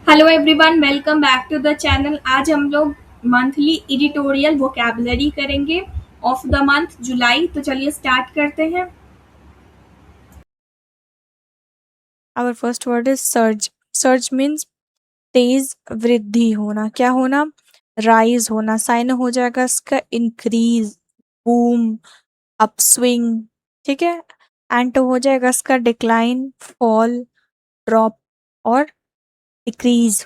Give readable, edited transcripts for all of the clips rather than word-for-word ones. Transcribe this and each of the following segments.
Hello everyone, welcome back to the channel. आज हम लोग मंथली एडिटोरियल वोकैबुलरी करेंगे ऑफ द मंथ जुलाई। तो चलिए स्टार्ट करते हैं। Our first word is surge. Surge means तेज वृद्धि होना। क्या होना? राइज होना। साइन हो जाएगा इसका इंक्रीज, बूम, अपस्विंग। ठीक है। एंड हो जाएगा इसका डिक्लाइन, फॉल, ड्रॉप और डिक्रीज।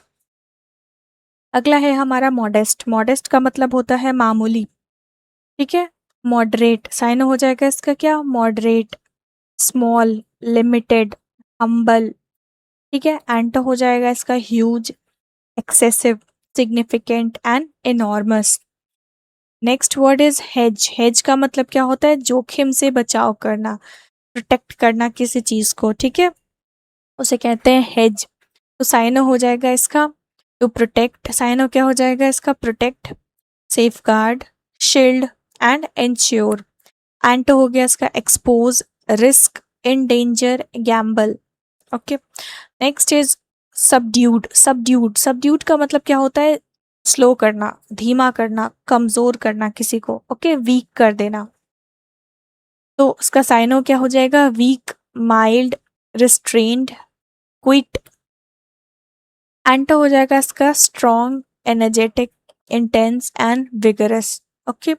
अगला है हमारा मॉडेस्ट। मॉडेस्ट का मतलब होता है मामूली। ठीक है। मॉडरेट, साइन हो जाएगा इसका क्या? Moderate, small, limited, humble. ठीक है। एंड हो जाएगा इसका huge, excessive, significant and enormous. Next word is hedge. Hedge का मतलब क्या होता है? जोखिम से बचाव करना, प्रोटेक्ट करना किसी चीज को। ठीक है, उसे कहते हैं हेज। तो साइन हो जाएगा इसका टू प्रोटेक्ट। साइन क्या हो जाएगा इसका? Protect, safe guard, shield and ensure. And हो गया इसका expose, risk, in danger, Gamble. Okay. Next is subdued. Subdued, subdued का मतलब क्या होता है? स्लो करना, धीमा करना, कमजोर करना किसी को। ओके, वीक कर देना। तो उसका साइनो क्या हो जाएगा? Weak, mild, restrained, quiet. Ant हो जाएगा इसका strong, energetic, intense and vigorous. Okay.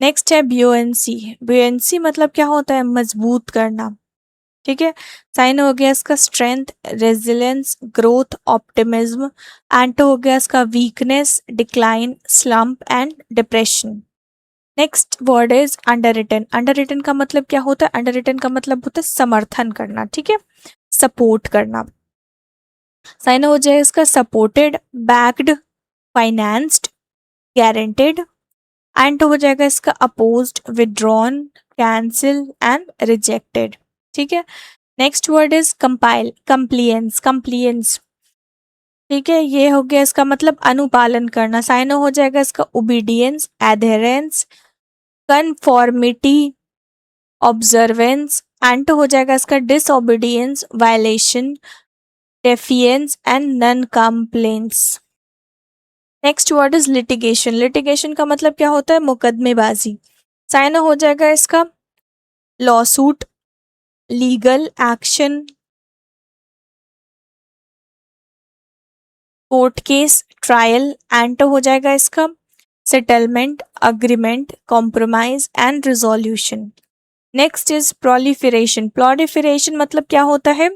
Next है ब्यूएंसी। ब्यूएंसी मतलब क्या होता है? मजबूत करना। ठीक है। साइन हो गया इसका strength, resilience, growth, optimism. Ant हो गया इसका weakness, decline, slump and depression. Next word is underwritten. Underwritten का मतलब क्या होता है? अंडर रिटन का मतलब होता है समर्थन करना। ठीक है, सपोर्ट करना। साइन हो जाए इसका supported, backed, financed, guaranteed. Ant हो जाएगा इसका opposed, withdrawn, cancel and rejected. ठीक है। Next word is compile. Compliance, compliance. ठीक है, ये हो गया इसका मतलब अनुपालन करना। साइन हो जाएगा इसका obedience, adherence, conformity, observance. And हो जाएगा इसका disobedience, violation, defiance and non compliance. Next word is litigation. Litigation का मतलब क्या होता है? मुकदमेबाजी। साइन हो जाएगा इसका lawsuit, legal action, court case, trial. And हो जाएगा इसका settlement, agreement, compromise and resolution. Next is proliferation. Proliferation मतलब क्या होता है?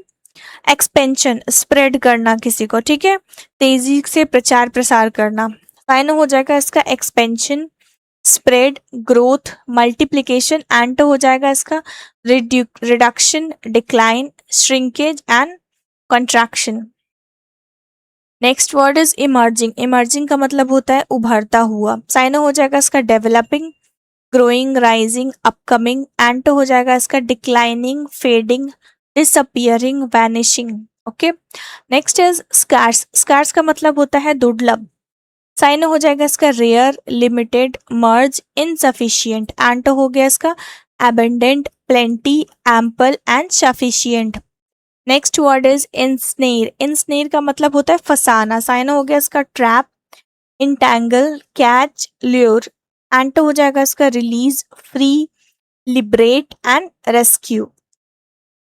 एक्सपेंशन, स्प्रेड करना किसी को। ठीक है, तेजी से प्रचार प्रसार करना। साइन हो जाएगा इसका expansion, spread, growth, multiplication. And हो जाएगा इसका reduction, decline, shrinkage and contraction. Next word is emerging. Emerging का मतलब होता है उभरता हुआ। साइन हो जाएगा इसका developing, growing, rising, upcoming. Ant हो जाएगा इसका declining, fading, disappearing, vanishing. Okay. Next is scarce. Scarce का मतलब होता है दुर्लभ। साइन हो जाएगा इसका रेयर, लिमिटेड, मर्ज, इनसफिशियंट। एंड हो गया इसका abundant, plenty, ample and sufficient. Next word is ensnare. Ensnare का मतलब होता है फंसाना। साइन हो गया इसका trap, entangle, catch, lure. Ant हो जाएगा इसका release, free, liberate and rescue.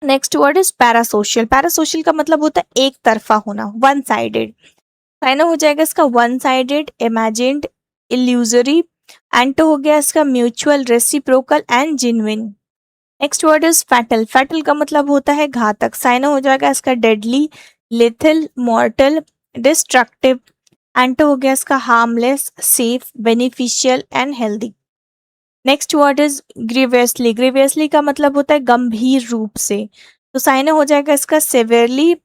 Next word is parasocial. Parasocial का मतलब होता है एक तरफा होना, वन साइडेड। साइन हो जाएगा इसका one sided, imagined, illusory. Ant हो गया इसका mutual, reciprocal and genuine. Next word is fatal. Fatal का मतलब होता है घातक। साइन हो जाएगा इसका deadly, lethal, mortal, destructive. Ant हो गया इसका harmless, safe, beneficial and healthy. Next word is grievously. Grievously का मतलब होता है गंभीर रूप से। तो साइन हो जाएगा इसका severely,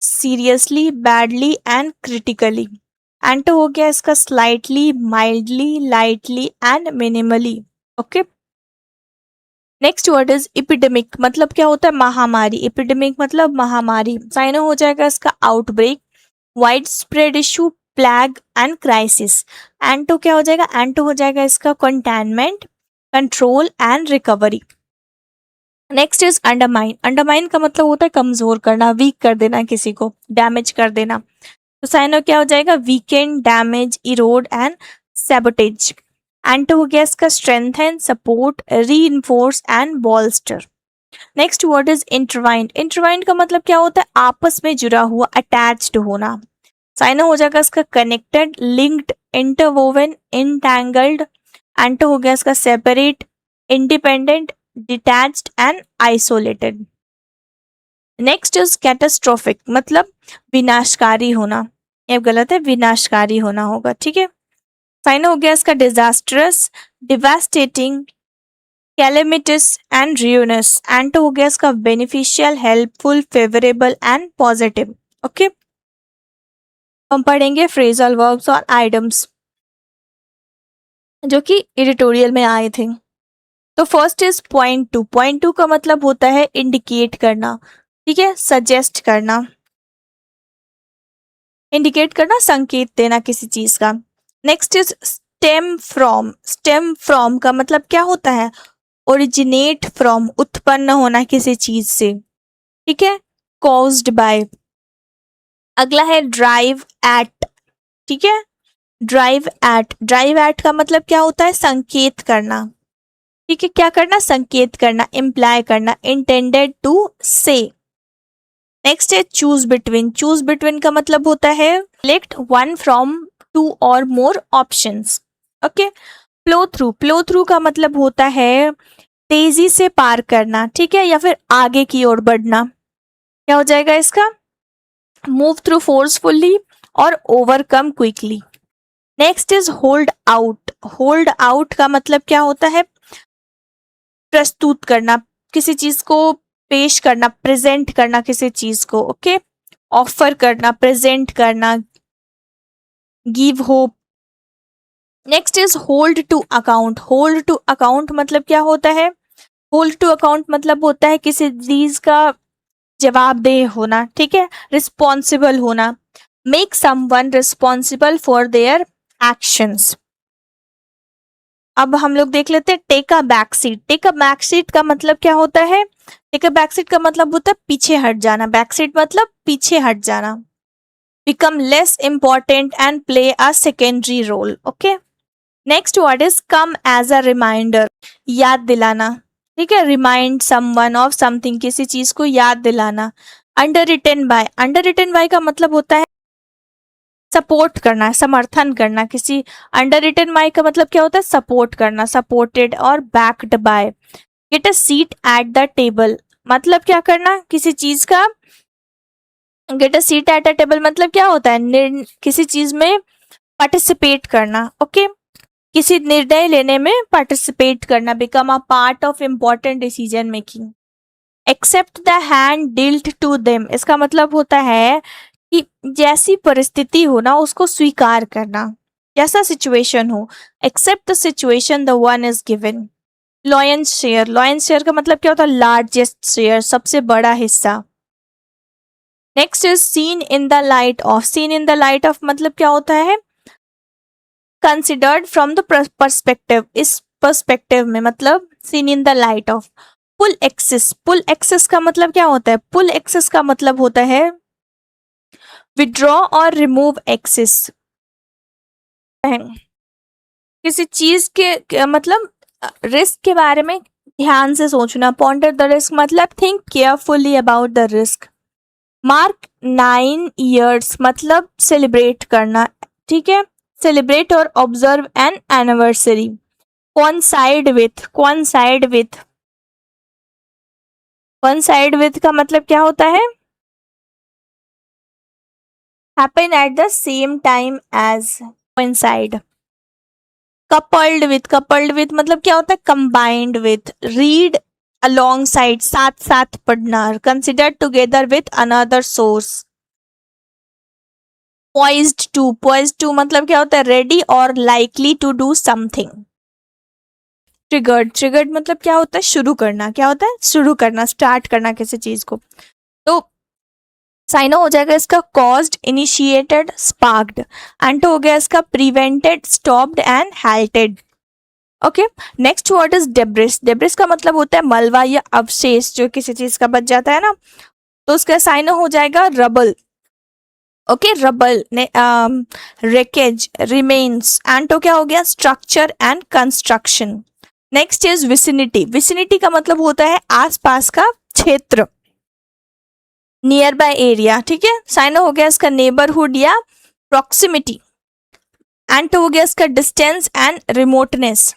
seriously, badly and critically. Ant हो गया इसका slightly, mildly, lightly and minimally. Okay. Next word is epidemic. मतलब क्या होता है? महामारी। इपिडेमिक मतलब महामारी। साइन हो जाएगा इसका outbreak, widespread issue, plague and crisis. Anto क्या हो जाएगा? एंटो हो जाएगा इसका containment, control and recovery. Next is undermine. Undermine का मतलब होता है कमजोर करना, वीक कर देना किसी को, डैमेज कर देना। तो साइनो क्या हो जाएगा, weaken, damage, erode and sabotage. Anto हो गया इसका strengthen, support, reinforce and bolster. Next word is intertwined. Intertwined का मतलब क्या होता है, आपस में जुड़ा हुआ, अटैच्ड होना। साइनो हो जाएगा इसका कनेक्टेड, लिंक्ड, इंटरवोवन, इंटैंगल्ड। एंटो हो गया इसका separate, independent, detached and isolated. Next is catastrophic, मतलब विनाशकारी होना। ये गलत है, विनाशकारी होना होगा, ठीक है। साइन हो गया इसका डिजास्टरस, डिवास्टेटिंग, कैलेमिटस एंड रियूनस। एंड हो गया इसका beneficial, helpful, favourable and positive. Okay, हम पढ़ेंगे फ्रेजल वर्ब्स और आइटम्स जो कि एडिटोरियल में आए थे। तो first is point two. Point two का मतलब होता है इंडिकेट करना, ठीक है, सजेस्ट करना, इंडिकेट करना, संकेत देना किसी चीज का। Next is stem from. Stem from का मतलब क्या होता है, ओरिजिनेट फ्रॉम, उत्पन्न होना किसी चीज से, ठीक है, कॉज्ड बाय। अगला है ड्राइव एट, ठीक है, ड्राइव एट। ड्राइव एट का मतलब क्या होता है, संकेत करना, ठीक है, क्या करना, संकेत करना, इम्प्लाई करना, इंटेंडेड टू से। नेक्स्ट है चूज बिटवीन। चूज बिटवीन का मतलब होता है सिलेक्ट वन फ्रॉम टू और more options. Okay, flow through. Flow through का मतलब होता है तेजी से पार करना, ठीक है, या फिर आगे की ओर बढ़ना। क्या हो जाएगा इसका, मूव थ्रू फोर्सफुली और overcome quickly. Next is hold out. Hold out का मतलब क्या होता है, प्रस्तुत करना, किसी चीज को पेश करना, प्रेजेंट करना किसी चीज को। ओके, ऑफर करना, प्रेजेंट करना, give hope. Next is hold to account. Hold to account मतलब क्या होता है, होल्ड टू अकाउंट मतलब होता है किसी चीज का जवाबदेह होना, ठीक है, रिस्पॉन्सिबल होना। Make someone responsible for their actions. अब हम लोग देख लेते हैं take a back seat. Take a back seat का मतलब क्या होता है, टेक अ बैक सीट का मतलब होता है पीछे हट जाना। बैक सीट मतलब पीछे हट जाना। Become less important and play a secondary role. Okay, next word is come as a reminder, याद दिलाना, ठीक है, रिमाइंड समवन ऑफ समथिंग, किसी चीज को याद दिलाना। Underwritten by. Underwritten by का मतलब होता है सपोर्ट करना, समर्थन करना किसी। अंडर रिटन बाय का मतलब क्या होता है, सपोर्ट करना, सपोर्टेड और backed by. Get a seat at the table मतलब क्या करना, किसी चीज का। Get a seat at a table मतलब क्या होता है, किसी चीज में पार्टिसिपेट करना। ओके, किसी निर्णय लेने में पार्टिसिपेट करना। Become a part of important decision making. Accept the hand dealt to them, इसका मतलब होता है कि जैसी परिस्थिति हो ना उसको स्वीकार करना, जैसा सिचुएशन हो। Accept the situation the one is given. Lion's share. Lion's share का मतलब क्या होता है, लार्जेस्ट शेयर, सबसे बड़ा हिस्सा। Next is seen in the light of. Seen in the light of मतलब क्या होता है, कंसिडर्ड फ्रॉम द पर्सपेक्टिव, इस पर्सपेक्टिव में, मतलब seen in the light of. Pull access. Pull access का मतलब क्या होता है, पुल एक्सेस का मतलब होता है विड्रॉ और रिमूव एक्सेस। किसी चीज मतलब रिस्क के बारे में ध्यान से सोचना। पॉन्डर द रिस्क मतलब think carefully about the risk. Mark 9 years मतलब सेलिब्रेट करना, ठीक है, सेलिब्रेट और observe an anniversary. Coincide with. Coincide with. Coincide with का मतलब क्या होता है, happen at the same time as. Coincide. Coupled with. Coupled with मतलब क्या होता है, combined with. Read alongside, साथ साथ पढ़ना। Consider together with another source. Poised to. Poised to मतलब क्या होता है, रेडी और likely to do something. Triggered. Triggered मतलब क्या होता है, शुरू करना। क्या होता है, शुरू करना, स्टार्ट करना किसी चीज को। तो साइनो हो जाएगा इसका कॉज्ड, इनिशिएटेड, स्पार्क्ड। एंड हो गया इसका prevented, stopped and halted. Okay, next word is debris. Debris का मतलब होता है मलबा या अवशेष, जो किसी चीज का बच जाता है ना, तो उसका साइनो हो जाएगा rubble. Okay, rubble, wreckage, remains, anto क्या हो गया, structure and construction. Next is vicinity. Vicinity का मतलब होता है आसपास का क्षेत्र, नियर बाय एरिया, ठीक है। साइनो हो गया इसका नेबरहुड या प्रॉक्सिमिटी। एंटो हो गया इसका distance and remoteness.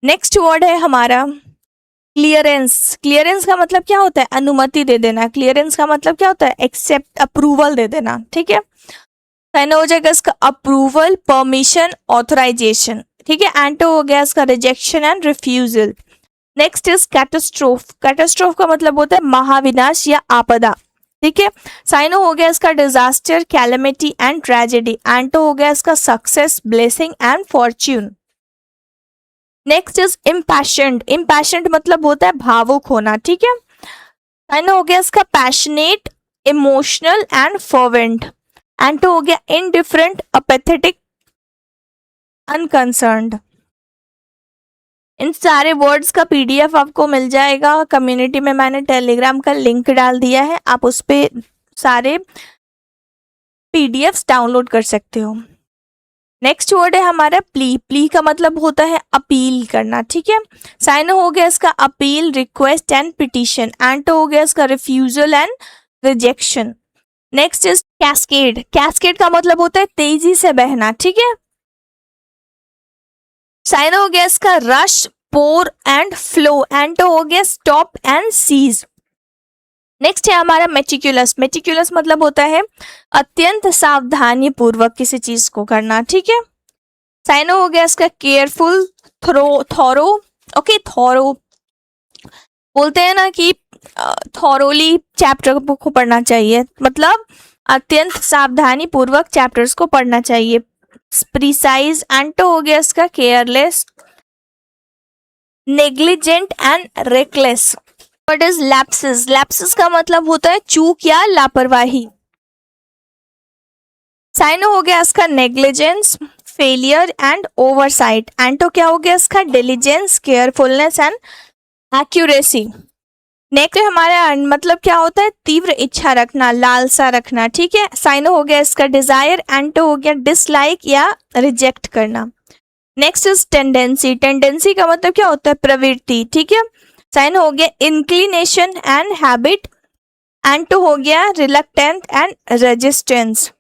Next word है हमारा क्लियरेंस। क्लियरेंस का मतलब क्या होता है, अनुमति दे देना। क्लियरेंस का मतलब क्या होता है, एक्सेप्ट, अप्रूवल दे देना, ठीक है। साइनो हो जाएगा इसका अप्रूवल, परमिशन, ऑथराइजेशन, ठीक है। एंटो हो गया इसका rejection and refusal. Next is catastrophe. Catastrophe का मतलब होता है महाविनाश या आपदा, ठीक है। साइनो हो गया इसका disaster, calamity and tragedy. Anto हो गया इसका success, blessing and fortune. Next is impassioned. Impassioned मतलब होता है भावुक होना, ठीक है। साइनो हो गया इसका पैशनेट, इमोशनल एंड फर्वेंट। एंटो हो गया इनडिफरेंट, अपेथेटिक, अनकंसर्न्ड। इन सारे वर्ड्स का पीडीएफ आपको मिल जाएगा कम्युनिटी में, मैंने टेलीग्राम का लिंक डाल दिया है, आप उस पे सारे पीडीएफ्स डाउनलोड कर सकते हो। नेक्स्ट वर्ड है हमारा प्ली। प्ली का मतलब होता है अपील करना, ठीक है। साइनो हो गया इसका अपील, रिक्वेस्ट एंड पिटिशन। एंटो हो गया इसका refusal and rejection. Next is cascade. Cascade का मतलब होता है तेजी से बहना, ठीक है। साइनो हो गया इसका रश, पोर एंड फ्लो। एंटो हो गया स्टॉप एंड सीज। नेक्स्ट है हमारा मेटिकुलस। मेटिकुलस मतलब होता है अत्यंत सावधानी पूर्वक किसी चीज को करना, ठीक है। साइनो हो गया इसका केयरफुल, थोरो, ओके, थोरो। बोलते हैं ना कि थोरोली चैप्टर को पढ़ना चाहिए, मतलब अत्यंत सावधानी पूर्वक चैप्टर्स को पढ़ना चाहिए। प्रिसाइज। एंटो हो गया इसका careless, negligent and reckless. What is lapses. Lapses का मतलब होता है चूक या लापरवाही। साइनो हो गया इसका नेग्लिजेंस, फेलियर एंड ओवरसाइट। एंटो क्या हो गया इसका diligence, carefulness and accuracy. Next हमारा मतलब क्या होता है, तीव्र इच्छा रखना, लालसा रखना, ठीक है। साइनो हो गया इसका डिजायर। एंटो हो गया डिसलाइक या रिजेक्ट करना। Next is tendency. टेंडेंसी का मतलब क्या होता है, प्रवृत्ति, ठीक है। साइन हो गया इंक्लिनेशन एंड हैबिट। एंटो हो गया रिलक्टेंट एंड रेजिस्टेंस।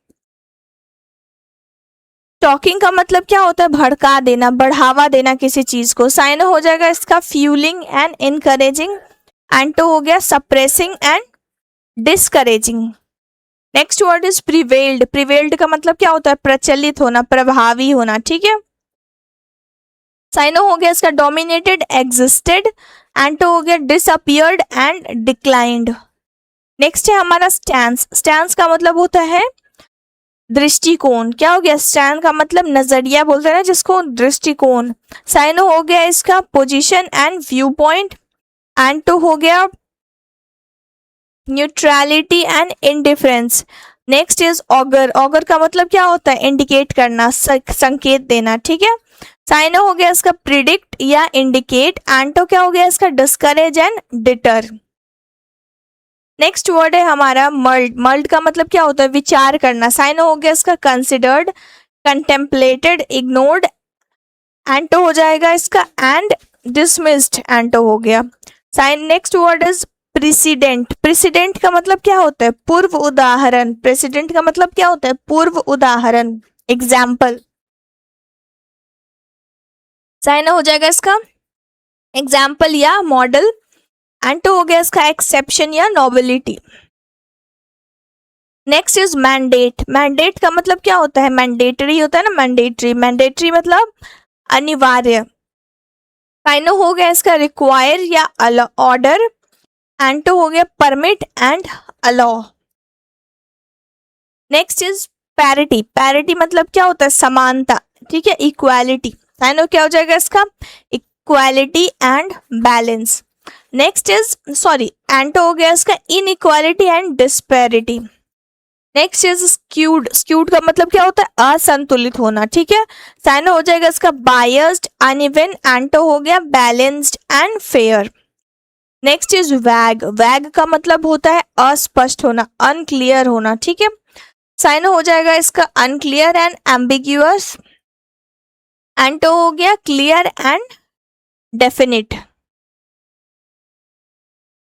टॉकिंग का मतलब क्या होता है, भड़का देना, बढ़ावा देना किसी चीज को। साइन हो जाएगा इसका फ्यूलिंग एंड इनकरेजिंग। एंटो हो गया suppressing and discouraging. Next word is prevailed. Prevailed का मतलब क्या होता है, प्रचलित होना, प्रभावी होना, ठीक है। साइनो हो गया इसका डोमिनेटेड, एग्जिस्टेड। एंटो हो गया डिसअपियर्ड एंड डिक्लाइंड। नेक्स्ट है हमारा स्टैंस। स्टैंस का मतलब होता है दृष्टिकोण। क्या हो गया, स्टैंड का मतलब नजरिया बोलते हैं ना जिसको, दृष्टिकोण। साइनो हो गया इसका पोजीशन एंड व्यू पॉइंट। एंटो हो गया neutrality and indifference. Next is auger. Auger का मतलब क्या होता है, इंडिकेट करना, संकेत देना, ठीक है। साइनो हो गया इसका प्रिडिक्ट या इंडिकेट। एंटो क्या हो गया इसका discourage and deter. Next word है हमारा मल्ड। मल्ड का मतलब क्या होता है, विचार करना। साइनो हो गया इसका कंसिडर्ड, कंटेम्पलेटेड, इग्नोर्ड। एंटो हो जाएगा इसका एंड डिसमिस्ड। एंटो हो गया। Syn next word is president. President का मतलब क्या होता है, पूर्व उदाहरण। प्रेसिडेंट का मतलब क्या होता है, पूर्व उदाहरण, एग्जाम्पल। साइन हो जाएगा इसका एग्जाम्पल या मॉडल। एंटो हो गया इसका एक्सेप्शन या nobility. Next is mandate. Mandate का मतलब क्या होता है, मैंडेटरी होता है ना, मैंडेटरी। मैंडेटरी मतलब अनिवार्य। साइनो हो गया इसका रिक्वायर या ऑर्डर। एंटो हो गया permit and allow. Next is parity. Parity मतलब क्या होता है, समानता, ठीक है, इक्वालिटी। साइनो क्या हो जाएगा इसका equality and balance. Next is anto हो गया इसका inequality and disparity. Next is skewed. Skewed का मतलब क्या होता है, असंतुलित होना, ठीक है। साइनो हो जाएगा इसका बायस्ड, अनइवन। एंटो हो गया balanced and fair. Next is वैग। वैग का मतलब होता है अस्पष्ट होना, अनक्लियर होना, ठीक है। साइन हो जाएगा इसका अनक्लियर एंड एम्बिग्यूअस। एंटो हो गया clear and definite.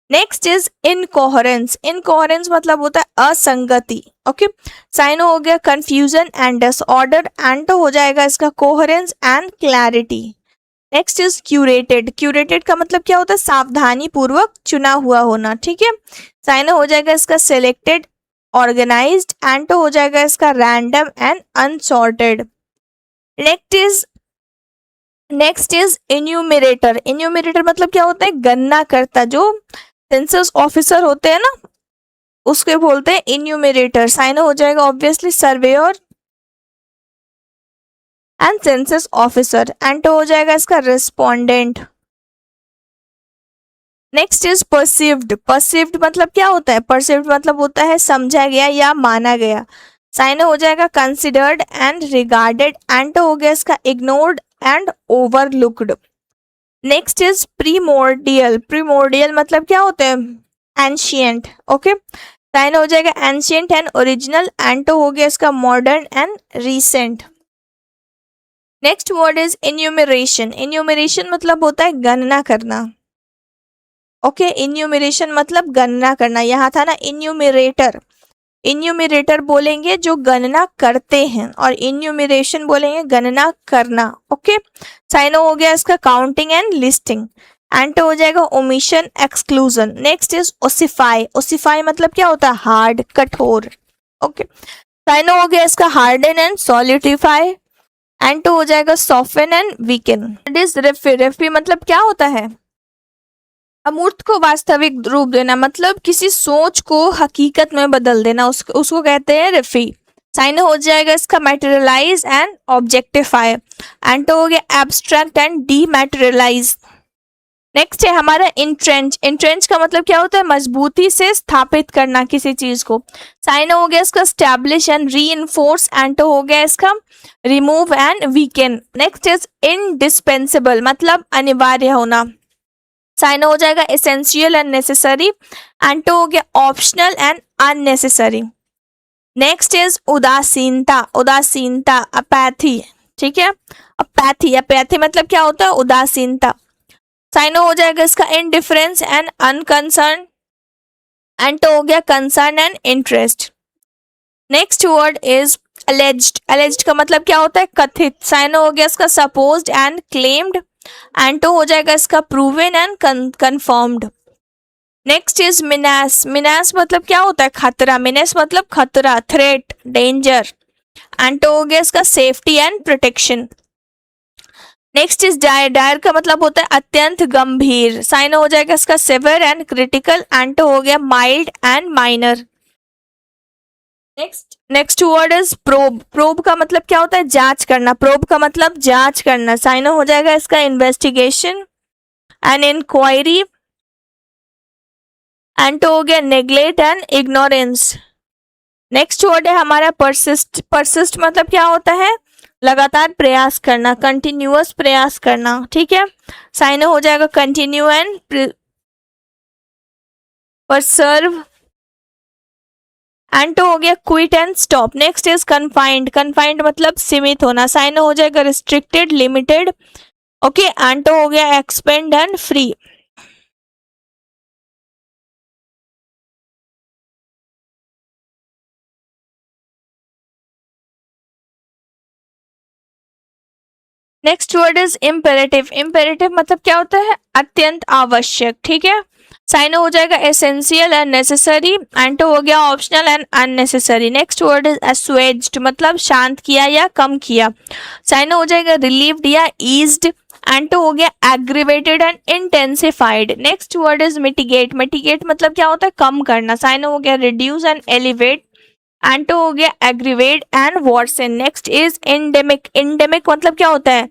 Next is incoherence. Incoherence मतलब होता है असंगति, ओके। साइन हो गया कंफ्यूजन एंड डिसऑर्डर। एंटो हो जाएगा इसका coherence and clarity. Next is curated. Curated का मतलब क्या होता है, सावधानी पूर्वक चुना हुआ होना, ठीक है। साइन हो जाएगा इसका सिलेक्टेड, ऑर्गेनाइज्ड। एंटो हो जाएगा इसका random and unsorted. Next is enumerator. Enumerator मतलब क्या होता है, गणना करता। जो सेंसस ऑफिसर होते हैं ना, उसके बोलते हैं इन्यूमरेटर। साइन हो जाएगा obviously surveyor and census officer. And हो जाएगा इसका respondent. Next is perceived. Perceived मतलब क्या होता है, परसिव्ड मतलब होता है समझा गया या माना गया। साइन हो जाएगा कंसिडर्ड एंड रिगार्डेड। एंड हो गया इसका ignored and overlooked. Next is primordial. Primordial मतलब क्या होता है, एंशियंट, ओके। साइन हो जाएगा एंशियंट एंड ओरिजिनल। एंटो हो गया इसका modern and recent. Next word is enumeration. Enumeration मतलब होता है गणना करना, ओके। इन्यूमरेशन मतलब गणना करना। यहाँ था ना इन्यूमरेटर। इन्यूमरेटर बोलेंगे जो गणना करते हैं, और इन्यूमरेशन बोलेंगे गणना करना, ओके। साइन हो गया इसका काउंटिंग एंड लिस्टिंग। एंड हो जाएगा omission exclusion. Next is ossify. Ossify मतलब क्या होता है, हार्ड, कठोर, ओके। साइन हो गया इसका हार्डन एंड सॉलिडिफाई। एंड हो जाएगा soften and weaken. It is reify. Reify मतलब क्या होता है, अमूर्त को वास्तविक रूप देना, मतलब किसी सोच को हकीकत में बदल देना, उसको कहते हैं रेफी। साइन हो जाएगा इसका मैटेरियलाइज एंड ऑब्जेक्टिफाई। एंड हो गया एब्स्ट्रैक्ट एंड डीमैटेरियलाइज। नेक्स्ट है हमारा इंट्रेंच। इंट्रेंच का मतलब क्या होता है, मजबूती से स्थापित करना किसी चीज को। साइन हो गया इसका स्टैब्लिश एंड रीइंफोर्स। एंड हो गया इसका remove and weakened. Next is indispensable मतलब अनिवार्य होना। साइन हो जाएगा एसेंशियल एंड नेसेसरी। एंड हो गया optional and unnecessary. Next is उदासीनता। उदासीनता अपैथी, ठीक है। अपैथी, अपैथी मतलब क्या होता है, उदासीनता। साइन हो जाएगा इसका इनडिफरेंस एंड अनकंसर्न। एंड हो गया concern and interest. Next word is alleged. Alleged का मतलब क्या होता है, कथित। साइन हो गया इसका सपोज्ड एंड क्लेम्ड। एंड हो जाएगा इसका proven and confirmed. Next is menace. Menace मतलब क्या होता है, खतरा। मिनेस मतलब खतरा, थ्रेट, डेंजर। एंड हो गया इसका safety and protection. Next is dire. Dire का मतलब होता है अत्यंत गंभीर। साइन हो जाएगा इसका सेवर एंड क्रिटिकल। एंड हो गया mild and minor. Next word is probe. Probe का मतलब क्या होता है, जांच करना। प्रोब का मतलब जांच करना। साइन हो जाएगा इसका इन्वेस्टिगेशन एंड इंक्वायरी। एंड हो गया neglect and ignorance. Next word है हमारा परसिस्ट। परसिस्ट मतलब क्या होता है, लगातार प्रयास करना, कंटिन्यूअस प्रयास करना, ठीक है। साइन हो जाएगा कंटिन्यू एंड परसर्व। एंड हो गया quit and stop. Next is confined. Confined मतलब सीमित होना। साइन हो जाएगा रिस्ट्रिक्टेड, लिमिटेड, ओके। एंड हो गया expand and free. Next word is imperative. Imperative मतलब क्या होता है, अत्यंत आवश्यक, ठीक है। साइन हो जाएगा एसेंशियल एंड नेसेसरी। एंड हो गया optional and unnecessary. Next word is assuaged मतलब शांत किया या कम किया। साइन हो जाएगा रिलीव्ड या ईज्ड। एंड हो गया aggravated and intensified. Next word is mitigate. Mitigate मतलब क्या होता है, कम करना। साइन हो गया रिड्यूस एंड एलिवेट। एंड हो गया aggravate and worsen. Next is endemic. Endemic मतलब क्या होता है,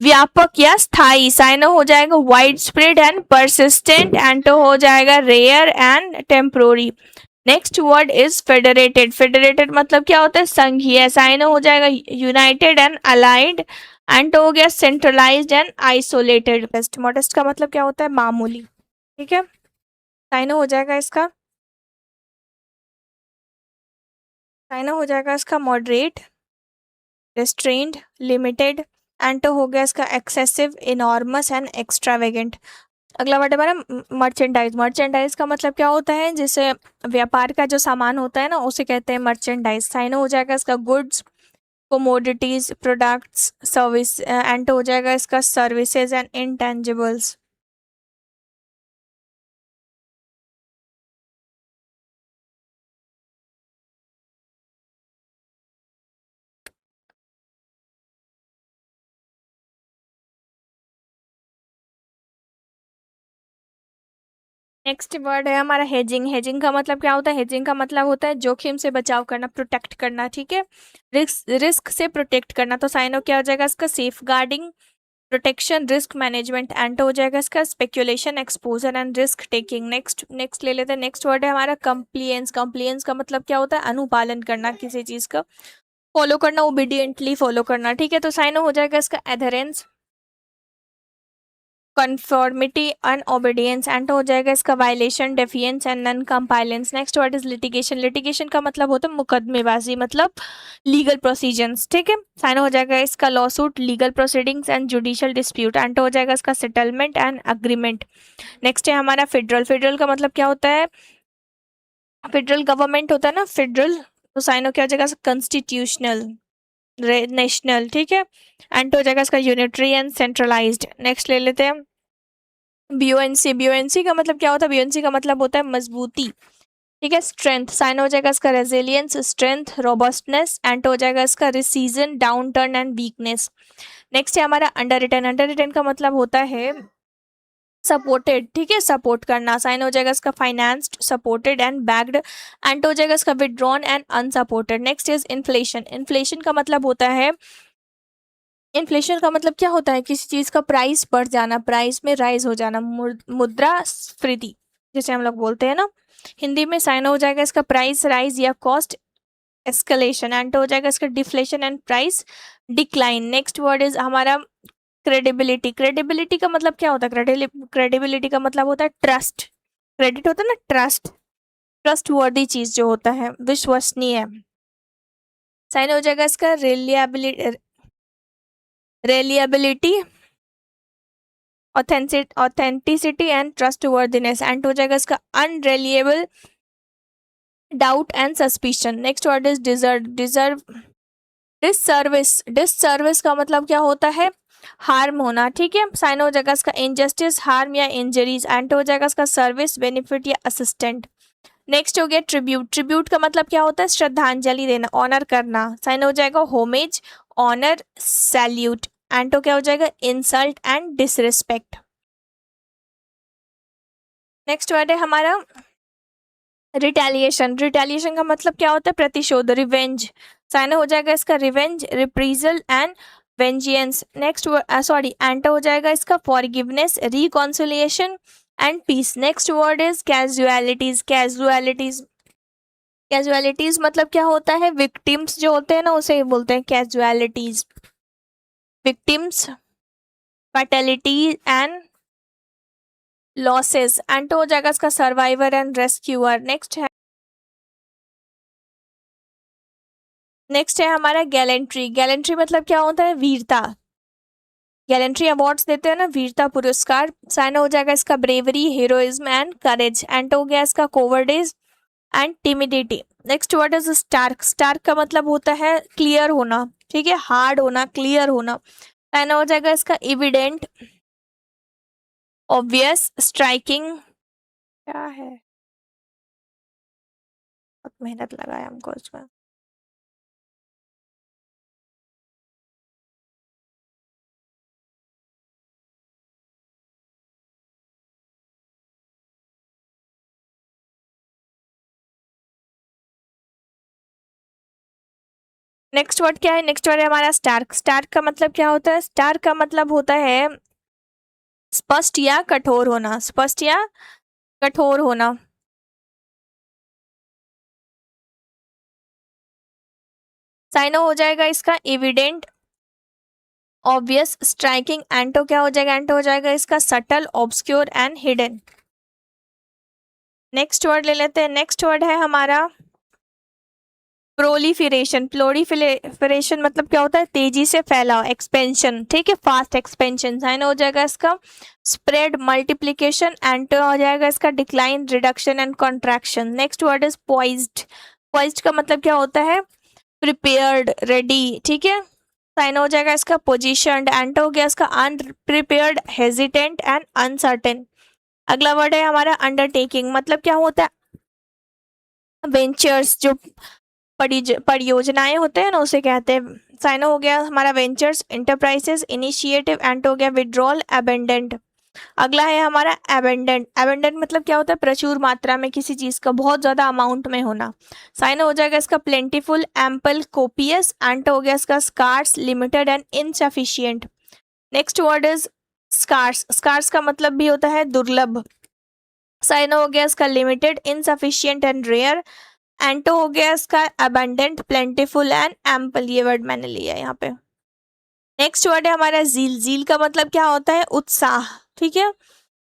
व्यापक या स्थायी। साइन हो जाएगा widespread and persistent. Ant हो जाएगा rare and temporary. Next word is federated. Federated मतलब क्या होता है, संघीय। साइन हो जाएगा यूनाइटेड एंड अलाइड। एंड हो गया सेंट्रलाइज्ड एंड आइसोलेटेड। मॉडेस्ट का मतलब क्या होता है, मामूली। ठीक है, साइनो हो जाएगा इसका, साइनो हो जाएगा इसका मॉडरेट, रिस्ट्रेन्ड, लिमिटेड। एंटो हो गया इसका एक्सेसिव, इनॉर्मस एंड एक्स्ट्रावेगेंट। अगला वर्ड हमारा मर्चेंडाइज। मर्चेंडाइज का मतलब क्या होता है, जैसे व्यापार का जो सामान होता है ना, उसे कहते हैं मर्चेंडाइज। साइनो हो जाएगा इसका गुड्स, कोमोडिटीज, प्रोडक्ट्स, सर्विस। एंटो हो जाएगा इसका services and intangibles. Next word है हमारा हेजिंग। हेजिंग का मतलब क्या होता है, हेजिंग का मतलब होता है जोखिम से बचाव करना, प्रोटेक्ट करना। ठीक है, रिस्क, रिस्क से प्रोटेक्ट करना। तो साइनो क्या हो जाएगा इसका, safeguarding, protection, risk management. Anto हो जाएगा इसका speculation, exposure and risk taking. Next next ले लेते हैं। नेक्स्ट वर्ड है हमारा कंप्लियंस। कंप्लियंस का मतलब क्या होता है, अनुपालन करना, किसी चीज का फॉलो करना, ओबीडियंटली फॉलो करना। ठीक है, तो साइनो हो जाएगा इसका एधरेंस, conformity and obedience। एंड हो जाएगा इसका violation, defiance and non compliance. Next word is litigation. Litigation का मतलब होता है मुकदमेबाजी, मतलब लीगल प्रोसीजंस। ठीक है, साइन हो जाएगा इसका lawsuit, legal proceedings and judicial dispute. And हो जाएगा इसका सेटलमेंट एंड अग्रीमेंट। नेक्स्ट है हमारा फेडरल। फेडरल का मतलब क्या होता है, फेडरल गवर्नमेंट होता है ना, फेडरल। तो साइन हो क्या हो जाएगा, कॉन्स्टिट्यूशनल, नेशनल। ठीक है, एंड हो जाएगा इसका यूनिटरी एंड सेंट्रलाइज्ड। नेक्स्ट ले लेते हैं बीओएनसी। बीओएनसी का मतलब क्या होता है, बीओएनसी का मतलब होता है मजबूती। ठीक है, स्ट्रेंथ। साइन हो जाएगा इसका रेजिलियंस, स्ट्रेंथ, रोबस्टनेस। एंड हो जाएगा इसका recession, downturn and weakness. Next है हमारा अंडर रिटर्न। अंडर रिटर्न का मतलब होता है सपोर्टेड। ठीक है, सपोर्ट करना। साइन हो जाएगा इसका financed, supported and backed. And हो जाएगा इसका withdrawn and unsupported. Next is inflation. Inflation का मतलब होता है, इन्फ्लेशन का मतलब क्या होता है, किसी चीज का प्राइस बढ़ जाना, प्राइस में राइज हो जाना, मुद्रास्फीति जैसे हम लोग बोलते हैं ना हिंदी में। साइन हो जाएगा इसका प्राइस राइज या कॉस्ट एस्केलेशन। एंड हो जाएगा इसका deflation and price decline. Next word is हमारा क्रेडिबिलिटी। क्रेडिबिलिटी का मतलब क्या होता है, क्रेडिबिलिटी का मतलब होता है ट्रस्ट। क्रेडिट होता है ना, ट्रस्ट, ट्रस्ट वर्दी चीज जो होता है, विश्वसनीय। साइन हो जाएगा इसका reliability, reliability, authenticity and trustworthiness. Ant हो जाएगा इसका unreliable, doubt and suspicion. Next word is deserve. Deserve, disservice. Disservice का मतलब क्या होता है, हार्म होना। ठीक है, साइन हो जाएगा इसका इनजस्टिस, हार्म या इंजरीज। एंड हो जाएगा इसका सर्विस, बेनिफिट या असिस्टेंट। नेक्स्ट हो गया ट्रिब्यूट। ट्रिब्यूट का मतलब क्या होता है, श्रद्धांजलि देना, ऑनर करना। साइन हो जाएगा होमेज, ऑनर, सैल्यूट। एंड तो क्या हो जाएगा insult and disrespect. Next word है हमारा रिटेलिएशन। रिटेलिएशन का मतलब क्या होता है, प्रतिशोध, रिवेंज। साइन हो जाएगा इसका revenge, reprisal and vengeance. Next sorry, ant हो जाएगा इसका forgiveness, reconciliation and peace. Next word is casualties. Casualties, casualties मतलब क्या होता है, विक्टिम्स जो होते हैं ना, उसे बोलते हैं casualties. Victims, fatality and losses. And हो जाएगा इसका सर्वाइवर एंड रेस्क्यूअर। नेक्स्ट है हमारा गैलेंट्री। गैलेंट्री मतलब क्या होता है, वीरता। गैलेंट्री अवार्ड्स देते हैं ना, वीरता पुरस्कार। साइन हो जाएगा इसका bravery, heroism and courage. Ant हो गया इसका cowardice and timidity. Next word is stark. Stark का मतलब होता है क्लियर होना। ठीक है, हार्ड होना, क्लियर होना। साइन हो जाएगा इसका इविडेंट, ऑब्वियस, स्ट्राइकिंग। क्या है, बहुत मेहनत लगाया हमको इसमें। नेक्स्ट वर्ड क्या है, नेक्स्ट वर्ड है हमारा स्टार्क। स्टार्क का मतलब क्या होता है, स्टार्क का मतलब होता है स्पष्ट या कठोर होना, स्पष्ट या कठोर होना। साइनो हो जाएगा इसका एविडेंट, ऑब्वियस, स्ट्राइकिंग। एंटो क्या हो जाएगा, एंटो हो जाएगा इसका subtle, obscure and hidden. Next word ले लेते हैं। नेक्स्ट वर्ड है हमारा प्रोलिफरेशन। प्रोलिफरेशन मतलब क्या होता है? तेजी से फैलाव, एक्सपेंशन, ठीक है, फास्ट एक्सपेंशन। साइन हो जाएगा इसका स्प्रेड, मल्टीप्लीकेशन। एंड हो जाएगा इसका decline, reduction and contraction. Next word is poised. Poised का मतलब क्या होता है? प्रिपेयर्ड, रेडी, ठीक है। साइन हो जाएगा इसका पोजिशनड। एंड हो गया इसका अनप्रिपेयर्ड, हेजिटेंट एंड अनसर्टेन। अगला वर्ड है हमारा अंडरटेकिंग। मतलब क्या होता है? वेंचर्स, जो परियोजनाएं होते हैं ना, उसे कहते हैं। साइन हो गया हमारा वेंचर्स, इंटरप्राइजेस, इनिशिएटिव। एंड हो गया विड्रॉल, अबेंडेंट। अगला है हमारा एबेंडेंट। एबेंडेंट मतलब क्या होता है? प्रचुर मात्रा में किसी चीज का बहुत ज्यादा अमाउंट में होना। साइन हो जाएगा इसका प्लेंटीफुल, एम्पल, कोपियस। एंड हो गया इसका scarce, limited and insufficient. Next word is scarce. Scarce का मतलब भी होता है दुर्लभ। साइन हो गया इसका लिमिटेड, इनसफिशिएंट एंड रेयर। एंटो हो गया इसका अबंडेंट, प्लेंटीफुल एंड एम्पल। ये वर्ड मैंने लिया है यहाँ पे। नेक्स्ट वर्ड है हमारा जील। जील का मतलब क्या होता है? उत्साह, ठीक है।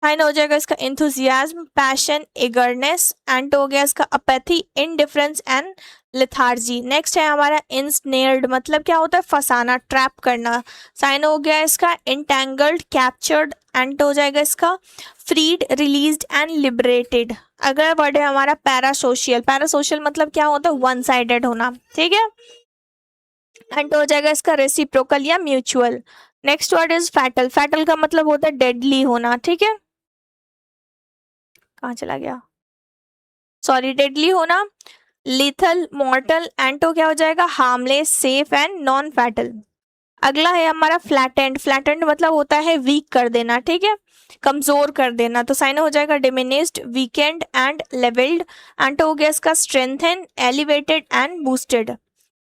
साइन हो जाएगा इसका इंथुजियाज्म, पैशन, एगरनेस। एंड हो गया इसका apathy, indifference and lethargy. Next है हमारा इंस्नेयर्ड। मतलब क्या होता है? फंसाना, ट्रैप करना। साइन हो गया इसका इंटैंगल्ड, कैप्चर्ड। एंड हो जाएगा इसका फ्रीड, रिलीज्ड एंड लिबरेटेड। अगला वर्ड है हमारा पैरासोशियल। पैरासोशियल मतलब क्या होता है? वन साइडेड होना, ठीक है। एंड हो जाएगा इसका रेसिप्रोकल या mutual. Next word is fatal. Fatal का मतलब होता है डेडली होना, ठीक है। कहाँ चला गया? सॉरी, डेडली होना, लिथल, मॉर्टल। एंड तो क्या हो जाएगा? Harmless, safe and non fatal. अगला है हमारा फ्लैटेंड। फ्लैटेंड मतलब होता है वीक कर देना, ठीक है, कमजोर कर देना। तो साइन हो जाएगा diminished, weakened and levelled. Ant हो गया इसका strengthened, elevated and boosted.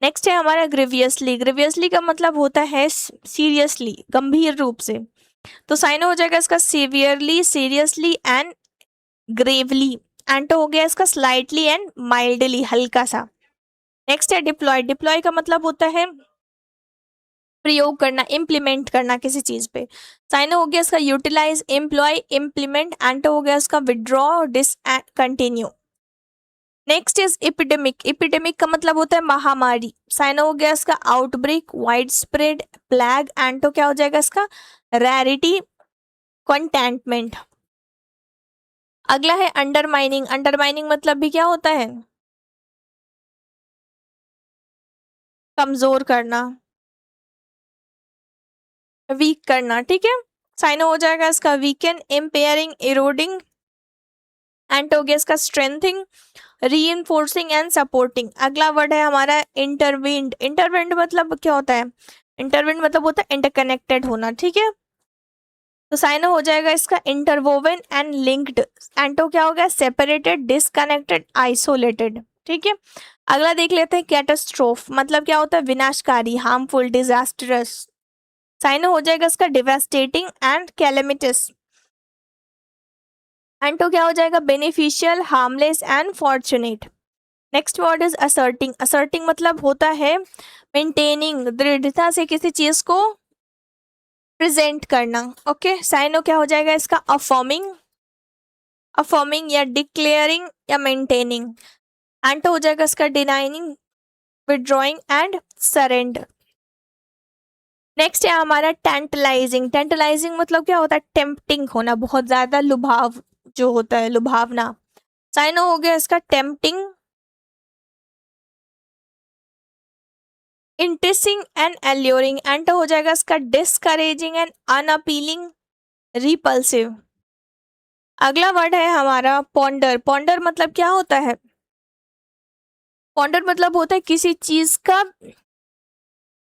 Next है हमारा ग्रीवियसली। ग्रीवियसली का मतलब होता है सीरियसली, गंभीर रूप से। तो साइन हो जाएगा इसका severely, seriously and Gravely. And हो गया इसका स्लाइटली एंड माइल्डली, हल्का सा। नेक्स्ट है डिप्लॉय। डिप्लॉय का मतलब होता है प्रयोग करना, इम्प्लीमेंट करना किसी चीज पे। साइन हो गया इसका यूटिलाइज, एम्प्लॉय, इम्प्लीमेंट। एंड हो गया इसका withdraw, discontinue. Next is epidemic. Epidemic का मतलब होता है महामारी। साइन हो गया इसका outbreak, wide spread, plague. And तो क्या हो जाएगा इसका रैरिटी, कंटेंटमेंट। अगला है अंडरमाइनिंग। अंडरमाइनिंग मतलब भी क्या होता है? कमजोर करना, वीक करना, ठीक है। साइन हो जाएगा इसका वीकेन, इम्पेयरिंग, इरोडिंग। एंड हो गया इसका स्ट्रेंथिंग, रीइंफोर्सिंग एंड सपोर्टिंग। अगला वर्ड है हमारा इंटरवीन्ड। इंटरवीन्ड मतलब क्या होता है? इंटरवीन्ड मतलब होता है इंटरकनेक्टेड होना, ठीक है। तो साइन हो जाएगा इसका इंटरवोवन एंड लिंक्ड। एंड तो क्या हो गया? सेपरेटेड, डिसकनेक्टेड, आइसोलेटेड, ठीक है। अगला देख लेते हैं कैटास्ट्रोफ। मतलब क्या होता है? विनाशकारी, हार्मफुल, डिजास्टरस। साइन हो जाएगा इसका डिवास्टेटिंग एंड कैलेमिटस। एंड तो क्या हो जाएगा? Beneficial, harmless and fortunate. Next word is asserting. Asserting मतलब होता है मेंटेनिंग, दृढ़ता से किसी चीज को प्रेजेंट करना, ओके। साइन क्या हो जाएगा इसका? अफर्मिंग, अफर्मिंग या डिक्लेयरिंग या मेंटेनिंग। एंड हो जाएगा इसका denying, withdrawing and surrender. Next है हमारा टेंटलाइजिंग। टेंटलाइजिंग मतलब क्या होता है? टेम्पटिंग होना, बहुत ज्यादा लुभाव जो होता है, लुभावना। साइन हो गया इसका tempting, interesting and alluring. And हो जाएगा इसका डिस्करेजिंग एंड अनअपीलिंग, रिपल्सिव। अगला वर्ड है हमारा पॉन्डर। पॉन्डर मतलब क्या होता है? पॉन्डर मतलब होता है किसी चीज का,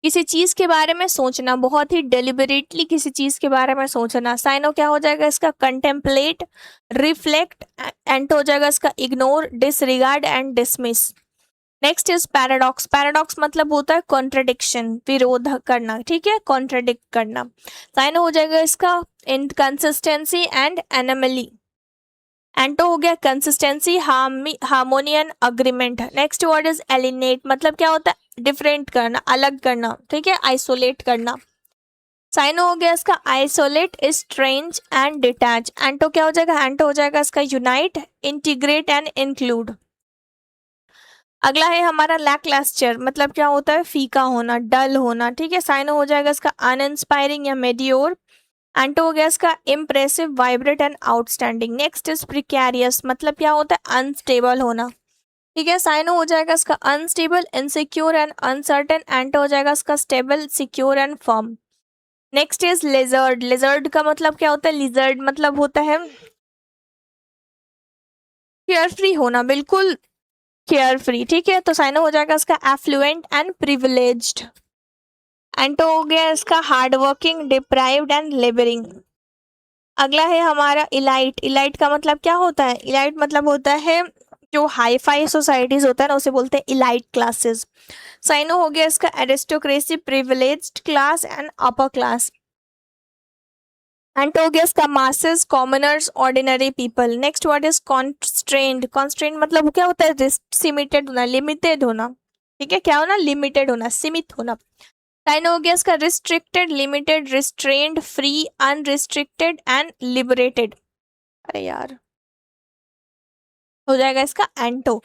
किसी चीज के बारे में सोचना, बहुत ही डेलिबरेटली किसी चीज के बारे में सोचना। साइन क्या हो जाएगा इसका? Contemplate, reflect. एंड हो जाएगा इसका ignore, disregard and dismiss. Next is paradox. Paradox मतलब होता है कॉन्ट्रडिक्शन, विरोध करना, ठीक है, कॉन्ट्रडिक्ट करना। साइन हो जाएगा इसका इनकंसिस्टेंसी एंड एनोमली। एंटो हो गया consistency, harmony, agreement. Next word is alienate. मतलब क्या होता है? डिफरेंट करना, अलग करना, ठीक है, आइसोलेट करना। साइनो हो गया इसका आइसोलेट, स्ट्रेंज एंड डिटैच। एंटो क्या हो जाएगा, एंटो हो जाएगा इसका यूनाइट, इंटीग्रेट एंड इंक्लूड। अगला है हमारा लैकलस्टर, मतलब क्या होता है, फीका होना, डल होना, ठीक है। साइनो हो जाएगा इसका अनइंस्पायरिंग या मेडियोर। एंटो हो गया इसका impressive, vibrate and outstanding. Next is precarious, मतलब क्या होता है, अनस्टेबल होना, ठीक है। साइनो हो जाएगा इसका अनस्टेबल, इनसिक्योर एंड अनसर्टेन। एंटो हो जाएगा इसका stable, secure and firm. Next is lizard, lizard का मतलब क्या होता है, लिजर्ड मतलब होता है केयर फ्री होना, बिल्कुल केयर फ्री, ठीक है। तो साइनो हो जाएगा इसका एफ्लुएंट एंड प्रिविलेज्ड। एंटो हो गया इसका hard working, deprived and labouring. अगला है हमारा इलाइट, इलाइट का मतलब क्या होता है, इलाइट मतलब होता है जो हाई फाई सोसाइटीज होता है ना, उसे बोलते हैं इलाइट क्लासेस। साइनो हो गया इसका aristocracy, privileged class and upper class. Ant हो गया इसका masses, commoners, ordinary people. Next word is constrained, constrained मतलब क्या होता है, रिस्ट्रिक्टेड होना, लिमिटेड होना, ठीक है। क्या होना, लिमिटेड होना, सीमित होना। साइन हो गया इसका restricted, limited, restrained, free, unrestricted and liberated. अरे यार, हो जाएगा इसका anto.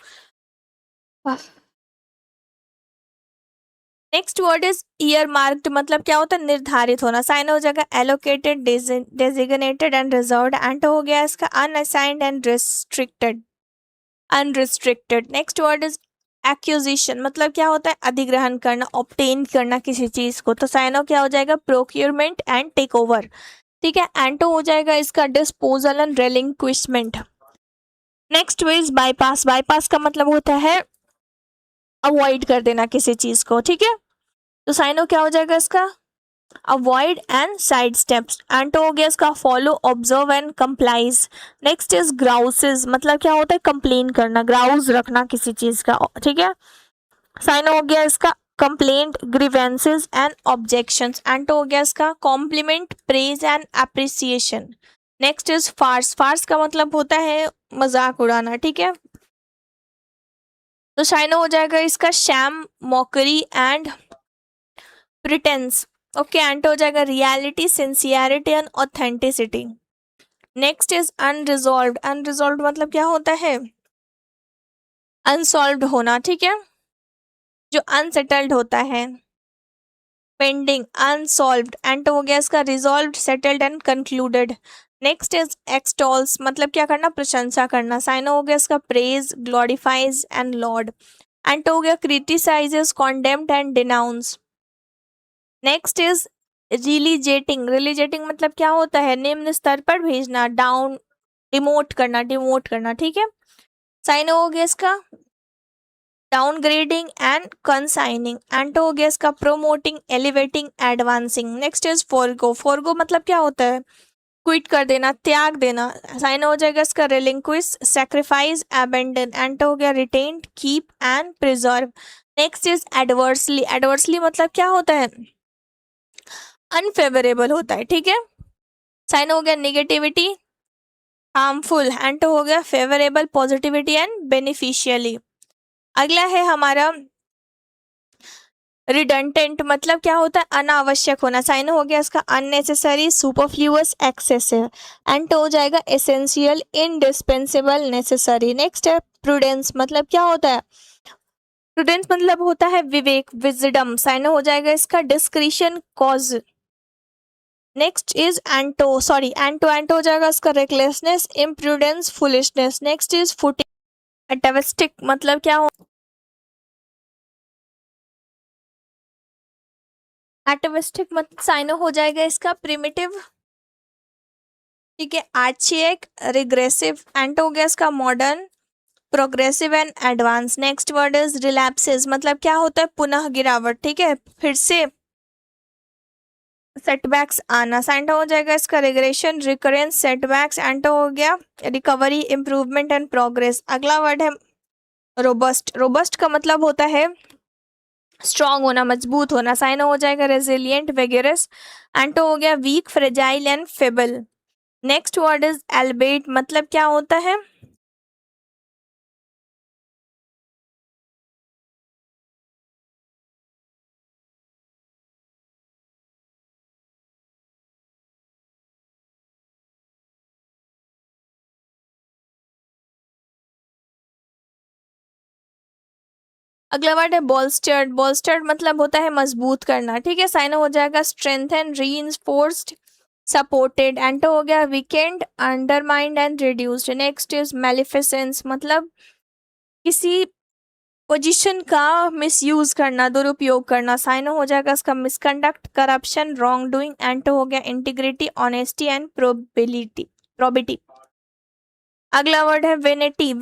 Next word is earmarked, मतलब क्या होता है, निर्धारित होना। साइन हो जाएगा allocated, designated and reserved. Anto हो गया इसका unassigned and restricted, unrestricted. Next word is acquisition, मतलब क्या होता है, अधिग्रहण करना, ऑब्टेन करना किसी चीज को। तो साइनो क्या हो जाएगा, प्रोक्योरमेंट एंड टेक ओवर, ठीक है। एंटो हो जाएगा इसका disposal and relinquishment. Next is bypass, bypass का मतलब होता है अवॉइड कर देना किसी चीज को, ठीक है। तो साइनो क्या हो जाएगा इसका, avoid and side steps. Anto हो गया इसका follow, observe and complies. Next is grouses, मतलब क्या होता है, कंप्लेन करना, ग्राउज रखना किसी चीज का, ठीक है। साइन हो गया इसका complaint, grievances and objections. Anto हो गया इसका compliment, praise and appreciation. Next is farce, farce का मतलब होता है मजाक उड़ाना, ठीक है। तो साइनो हो जाएगा इसका sham, mockery and pretence, okay. Anto हो जाएगा reality, sincerity and authenticity. Next is unresolved, unresolved मतलब क्या होता है, अनसॉल्व्ड होना, ठीक है, जो अनसेटल्ड होता है, पेंडिंग, अनसॉल्व्ड। एंड हो गया इसका resolved, settled and concluded. Next is extols, मतलब क्या करना, प्रशंसा करना। साइन हो गया इसका praise, glorifies and laud. Ant हो गया criticises, condemned and denounce. Next is relegating, relegating मतलब क्या होता है, निम्न स्तर पर भेजना, डाउन, डिमोट करना, डिमोट करना, ठीक है। साइन हो गया इसका डाउनग्रेडिंग एंड कंसाइनिंग। एंड हो गया इसका promoting, elevating, advancing. Next is forgo, forgo मतलब क्या होता है, क्विट कर देना, त्याग देना। साइन हो जाएगा इसका रिलिंक्विश, सैक्रिफाइस, अबेंडन। एंड हो गया retained, keep and preserve. Next is adversely, adversely मतलब क्या होता है, अनफेवरेबल होता है, ठीक है। साइन हो गया निगेटिविटी, हार्मफुल। एंड हो गया फेवरेबल, पॉजिटिविटी एंड बेनिफिशियली। अगला है हमारा रिडंडेंट, मतलब क्या होता है, अनावश्यक होना। साइन हो गया इसका अननेसेसरी, सुपरफ्लूअस, एक्सेसिव। एंड हो जाएगा एसेंशियल, इंडिस्पेंसेबल, नेसेसरी। नेक्स्ट है प्रूडेंस, मतलब क्या होता है, प्रूडेंस मतलब होता है विवेक, विजडम। साइन हो जाएगा इसका discretion, cause. Next is anto, sorry anto, anto हो जाएगा इसका recklessness, imprudence, foolishness. Next is footing, atavistic मतलब क्या हो, एटविस्टिक मतलब साइनो हो जाएगा इसका प्रिमिटिव, ठीक है, आर्चिएक, रिग्रेसिव। एंड हो गया इसका modern, progressive and advance. Next word is relapses, मतलब क्या होता है, पुनः गिरावट, ठीक है, फिर से सेटबैक्स आना। साइंट हो जाएगा इसका रिग्रेशन, रिकरेंस, सेटबैक्स। एंड हो गया रिकवरी, इंप्रूवमेंट एंड प्रोग्रेस। अगला वर्ड है रोबस्ट, रोबस्ट का मतलब होता है स्ट्रांग होना, मजबूत होना। साइन हो जाएगा रेजिलियंट, वेगरस। एंड हो गया weak, fragile and feeble. Next word is albeit, मतलब क्या होता है, अगला वर्ड है bolstered। bolstered मतलब होता है मजबूत करना, ठीक है। साइनो हो जाएगा strengthen, reinforced, सपोर्टेड। एंटो हो गया weakened, undermined and reduced. Next is maleficence मतलब किसी पोजीशन का मिसयूज करना, दुरुपयोग करना। साइनो हो जाएगा इसका मिसकंडक्ट, करप्शन, रॉन्ग डूइंग। एंटो हो गया इंटीग्रिटी, ऑनेस्टी एंड प्रोबिटी। अगला वर्ड है वेनेटी।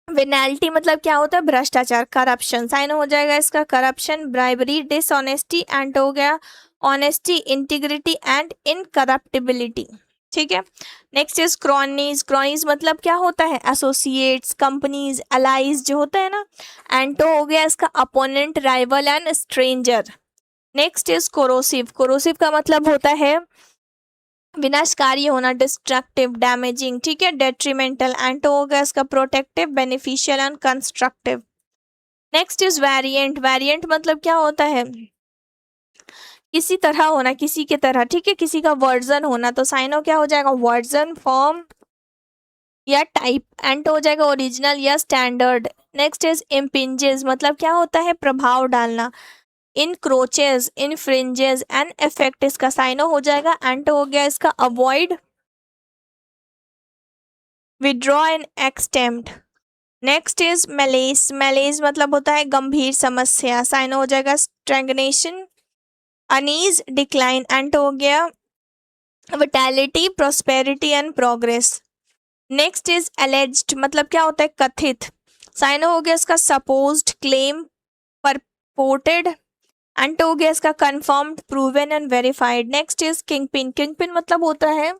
वेनालिटी मतलब क्या होता है, भ्रष्टाचार, करप्शन। साइन हो जाएगा इसका करप्शन, ब्राइबरी, डिसऑनेस्टी। एंड हो गया ऑनेस्टी, इंटीग्रिटी एंड इनकरप्टिबिलिटी, ठीक है। Next is क्रॉनीज। क्रॉनीज मतलब क्या होता है, एसोसिएट्स, कंपनीज, अलाइज जो होता है ना। एंटो हो गया इसका opponent, rival and stranger. Next is corrosive. Corrosive का मतलब होता है विनाशकारी होना, डिस्ट्रक्टिव, डैमेजिंग, ठीक है, डेट्रीमेंटल। एंटो हो गया इसका protective, beneficial and constructive. Next is variant. Variant मतलब क्या होता है, किसी तरह होना, किसी के तरह, ठीक है, किसी का वर्जन होना। तो साइनो क्या हो जाएगा, वर्जन, फॉर्म या टाइप। एंटो हो जाएगा ओरिजिनल या स्टैंडर्ड। नेक्स्ट इज इम्पिंजेस मतलब क्या होता है, प्रभाव डालना। इनक्रोचेज, इनफ्रिंजेस एंड इफेक्ट इसका साइनो हो जाएगा। एंटो हो गया इसका avoid, withdraw and exempt. Next is malaise. Malaise मतलब होता है गंभीर समस्या। साइन हो जाएगा स्ट्रेंगनेशन, अनीज, डिक्लाइन। एंड हो गया vitality, prosperity and progress. Next is alleged मतलब क्या होता है, कथित। साइन हो गया इसका सपोज्ड, क्लेम, परपोर्टेड। एंड हो गया इसका confirmed, proven and verified. Next is kingpin. Kingpin मतलब होता है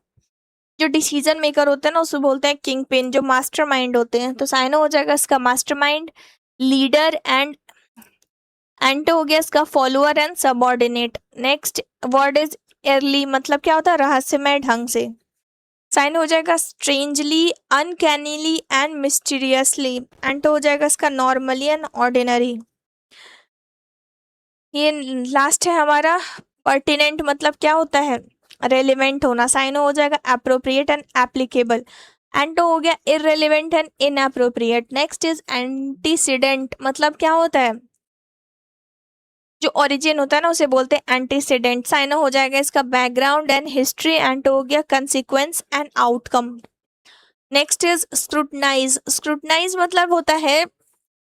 जो डिसीजन मेकर होते हैं ना, उसको बोलते हैं किंग पिन, जो मास्टरमाइंड होते हैं। तो साइनो हो जाएगा इसका मास्टरमाइंड, लीडर एंड एंटो हो गया इसका follower and subordinate. Next word is early मतलब क्या होता है, रहस्यमय ढंग से। साइन हो जाएगा स्ट्रेंजली, अनकैनीली एंड मिस्टीरियसली। एंटो हो जाएगा इसका नॉर्मली एंड ऑर्डिनरी। ये लास्ट है हमारा पर्टिनेंट मतलब क्या होता है, रेलिवेंट होना। साइनो हो जाएगा अप्रोप्रिएट एंड एप्लीकेबल। एंटो हो गया irrelevant and inappropriate. Next is antecedent मतलब क्या होता है, जो ओरिजिन होता है ना उसे बोलते हैं एंटीसीडेंट। साइनो हो जाएगा इसका बैकग्राउंड एंड हिस्ट्री। एंटो हो गया consequence and outcome. Next is scrutinise. Scrutinise मतलब होता है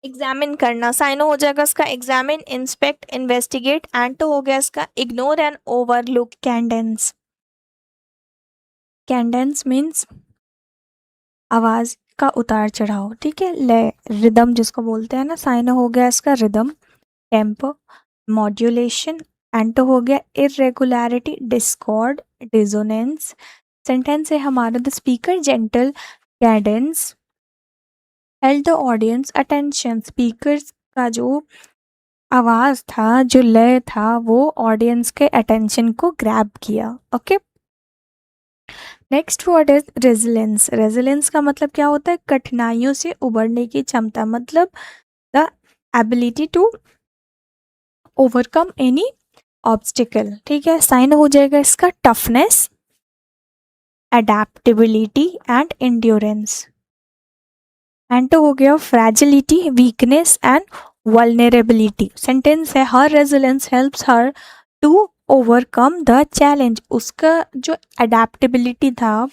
एग्जामिन करना। साइनो हो जाएगा इसका एग्जामिन, इंस्पेक्ट, इन्वेस्टिगेट। एंटो हो गया इसका इग्नोर एंड ओवरलुक, कैंडेंस। कैंडेंस मीन्स आवाज का उतार चढ़ाव, ठीक है, लय, रिदम जिसको बोलते हैं ना। साइनो हो गया इसका रिदम, टेम्पो, मॉड्यूलेशन। एंटो हो गया इरेगुलरिटी, डिस्कॉर्ड, डिसोनेंस। सेंटेंस है हमारा the speaker gentle Cadence held the audience attention. Speaker का जो आवाज था, जो लय था, वो ऑडियंस के अटेंशन को ग्रैब किया। Okay, next word is resilience. Resilience का मतलब क्या होता है, कठिनाइयों से उबरने की क्षमता, मतलब the ability to overcome any obstacle, ठीक है। साइन हो जाएगा इसका toughness, adaptability and endurance. Anto हो गया fragility, weakness and vulnerability. Sentence है her resilience helps her to overcome the challenge. उसका जो अडेप्टेबिलिटी था,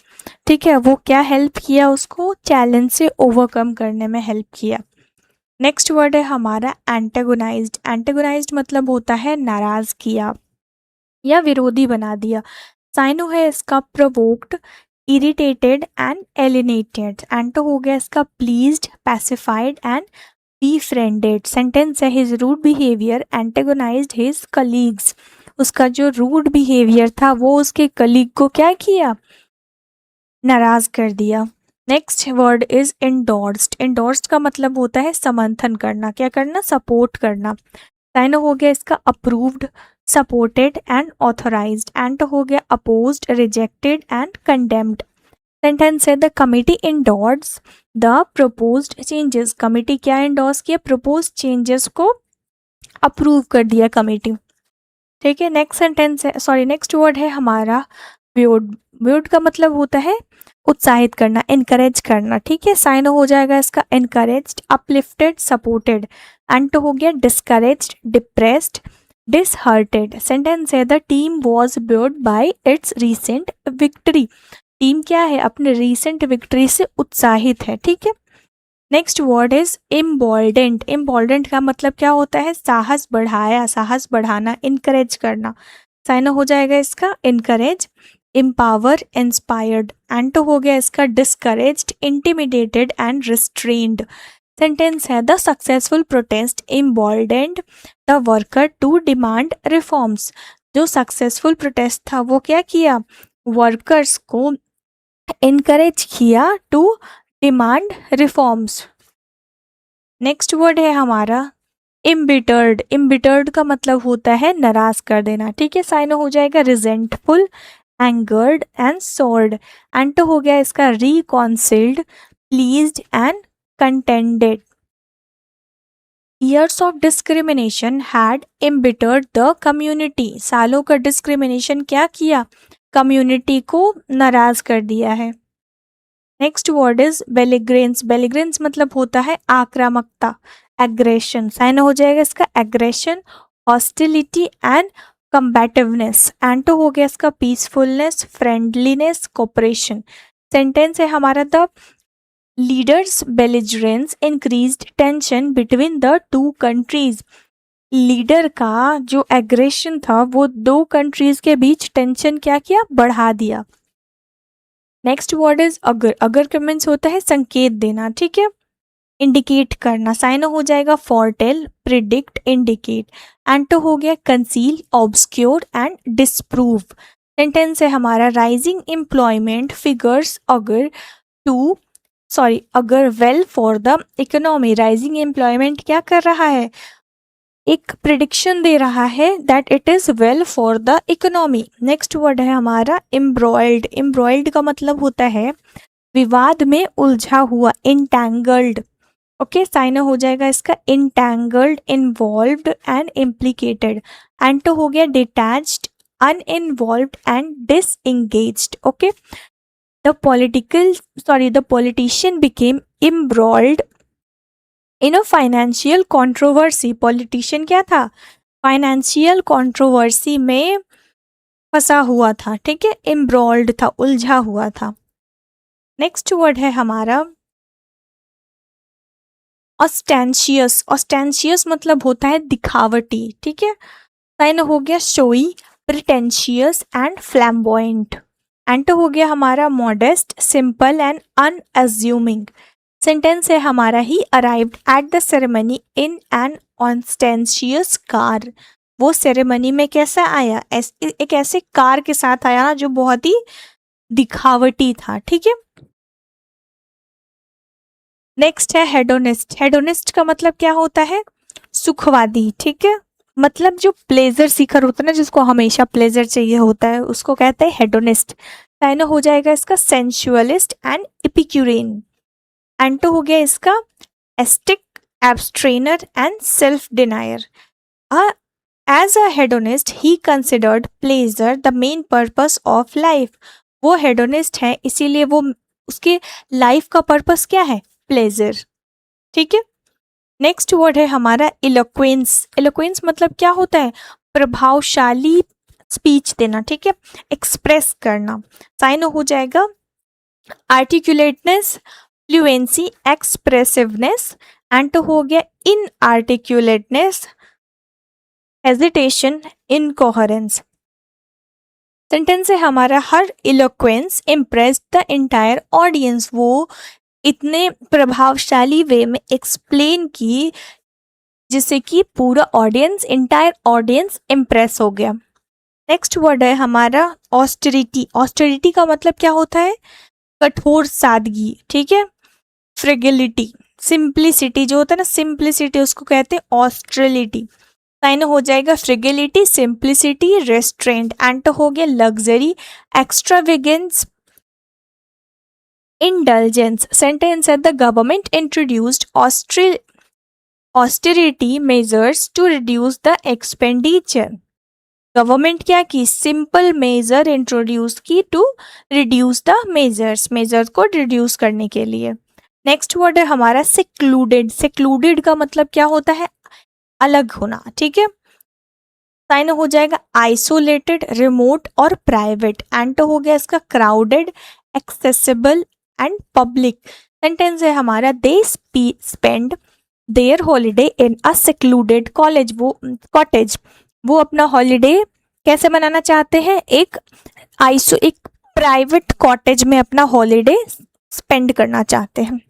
ठीक है, वो क्या हेल्प किया उसको, चैलेंज से ओवरकम करने में हेल्प किया। नेक्स्ट वर्ड है हमारा एंटेगोनाइज्ड। एंटेगोनाइज्ड मतलब होता है नाराज किया या विरोधी बना दिया। साइनो है इसका provoked, irritated and alienated. Anto हो गया इसका pleased, pacified and befriended। Sentence है his rude behaviour antagonised his colleagues. उसका जो रूड बिहेवियर था वो उसके कलीग को क्या किया, नाराज कर दिया। Next word is endorsed. Endorsed का मतलब होता है समर्थन करना, क्या करना, सपोर्ट करना। साइन हो गया इसका approved, supported and authorised. Ant हो गया opposed, rejected and condemned. Sentence है the committee endorse the proposed changes. Committee क्या इंडोर्स किया, प्रपोज चेंजेस को अप्रूव कर दिया कमिटी, ठीक है। नेक्स्ट सेंटेंस है, सॉरी, नेक्स्ट वर्ड है हमारा ब्यूड, ब्यूड का मतलब होता है उत्साहित करना, इनकरेज करना, ठीक है। साइन हो जाएगा इसका इनकरेज्ड, अपलिफ्टेड, सपोर्टेड। एंड हो गया डिस्करेज्ड, डिप्रेस्ड, डिसहर्टेड। सेंटेंस है the team was buoyed by its recent victory. Team क्या है, अपने रीसेंट विक्ट्री से उत्साहित है, ठीक है। Next word is emboldened. Emboldened का मतलब क्या होता है, साहस बढ़ाया, साहस बढ़ाना, इनकरेज करना। साइन हो जाएगा इसका इनकरेज, एम्पावर, इंस्पायर्ड। एंड हो गया इसका discouraged, intimidated and restrained. Sentence है the successful protest emboldened the worker to demand reforms. जो सक्सेसफुल प्रोटेस्ट था वो क्या किया, वर्कर्स को इनकरेज किया to demand reforms. Next word है हमारा इम्बिटर्ड। इम्बिटर्ड का मतलब होता है नाराज कर देना, ठीक है। साइन हो जाएगा resentful, angered and soured. Ant हो गया इसका reconciled, pleased and contented. Years of discrimination had embittered the community. सालों का डिस्क्रिमिनेशन क्या किया, कम्युनिटी को नाराज कर दिया है। Next word is belligerence. Belligerence मतलब होता है आक्रामकता, एग्रेशन। साइन हो जाएगा इसका aggression, hostility and combativeness. Ant हो गया इसका पीसफुलनेस, फ्रेंडलीनेस, कोऑपरेशन। सेंटेंस है हमारा the leader's belligerence increased tension between the two countries. Leader का जो एग्रेशन था वो दो कंट्रीज के बीच टेंशन क्या किया, बढ़ा दिया। नेक्स्ट वर्ड इज अगर। अगर का मीन्स होता है संकेत देना, ठीक है, इंडिकेट करना। साइन हो जाएगा फॉरटेल, प्रिडिक्ट, इंडिकेट। एंड तो हो गया conceal, obscure and disprove. Sentence है हमारा राइजिंग एम्प्लॉयमेंट फिगर्स अगर टू अगर well for the economy. Rising employment क्या कर रहा है, एक प्रिडिक्शन दे रहा है that it is well for the economy. Next word है हमारा एम्ब्रॉयल्ड। एम्ब्रॉयल्ड का मतलब होता है विवाद में उलझा हुआ, इंटैंगल्ड। ओके, साइन हो जाएगा इसका entangled, involved and implicated. Ant तो हो गया detached, uninvolved and disengaged. Okay, the politician became embroiled in a financial controversy. Politician क्या था, फाइनेंशियल कंट्रोवर्सी में फंसा हुआ था, ठीक है, एम्ब्रॉयल्ड था, उलझा हुआ था। नेक्स्ट वर्ड है हमारा ऑस्टेंशियस। ऑस्टेंशियस मतलब होता है दिखावटी, ठीक है। साइन हो गया showy, pretentious and flamboyant. Ant हो गया हमारा modest, simple and unassuming. Sentence है हमारा he arrived at the ceremony in an ostentatious car. वो सेरेमनी में कैसा आया, एक ऐसे कार के साथ आया ना जो बहुत ही दिखावटी था, ठीक है। नेक्स्ट है हेडोनिस्ट। हेडोनिस्ट का मतलब क्या होता है, सुखवादी, ठीक है। मतलब जो प्लेजर सीकर होता है ना, जिसको हमेशा प्लेजर चाहिए होता है, उसको कहते हैं हेडोनिस्ट। साइन हो जाएगा इसका सेंसुअलिस्ट एंड एपिक्यूरियन। एंड तो हो गया इसका ascetic, abstainer and self denier. As a hedonist he considered pleasure the main purpose of life. वो हेडोनिस्ट है, इसीलिए वो उसके लाइफ का पर्पस क्या है, प्लेजर, ठीक है। नेक्स्ट वर्ड है हमारा इलोक्वेंस। इलोक्वेंस मतलब क्या होता है, प्रभावशाली स्पीच देना, ठीक है, एक्सप्रेस करना। साइन हो जाएगा आर्टिकुलेटनेस, फ्लुएंसी, एक्सप्रेसिवनेस। एंड तो हो गया इन आर्टिकुलेटनेस, हेजिटेशन, इनकोहेरेंस। सेंटेंस है हमारा हर इलोक्वेंस इम्प्रेस द एंटायर ऑडियंस। वो इतने प्रभावशाली वे में एक्सप्लेन की जिससे कि पूरा ऑडियंस, इंटायर ऑडियंस इम्प्रेस हो गया। नेक्स्ट वर्ड है हमारा ऑस्टेरिटी। ऑस्टेरिटी का मतलब क्या होता है, कठोर सादगी, ठीक है। फ्रेगिलिटी, सिंप्लिसिटी जो होता है ना, सिंप्लिसिटी उसको कहते हैं ऑस्ट्रेलिटी। साइन हो जाएगा फ्रेगिलिटी, सिंप्लिसिटी, रेस्ट्रेंट। एंड तो हो गया luxury, extravagance, indulgence. Sentence that the government introduced austerity measures to reduce the expenditure. Government क्या की, सिंपल मेजर इंट्रोड्यूस की टू रिड्यूस द मेजर्स को रिड्यूस करने के लिए। नेक्स्ट वर्ड है हमारा सेक्लूडेड। सेक्लूडेड का मतलब क्या होता है, अलग होना, ठीक है। साइन हो जाएगा आइसोलेटेड, रिमोट और प्राइवेट। एंड हो गया इसका crowded, accessible and public. Sentence है हमारा they spend their holiday in a secluded cottage. वो अपना हॉलीडे कैसे मनाना चाहते हैं, एक प्राइवेट कॉटेज में अपना हॉलीडे स्पेंड करना चाहते हैं।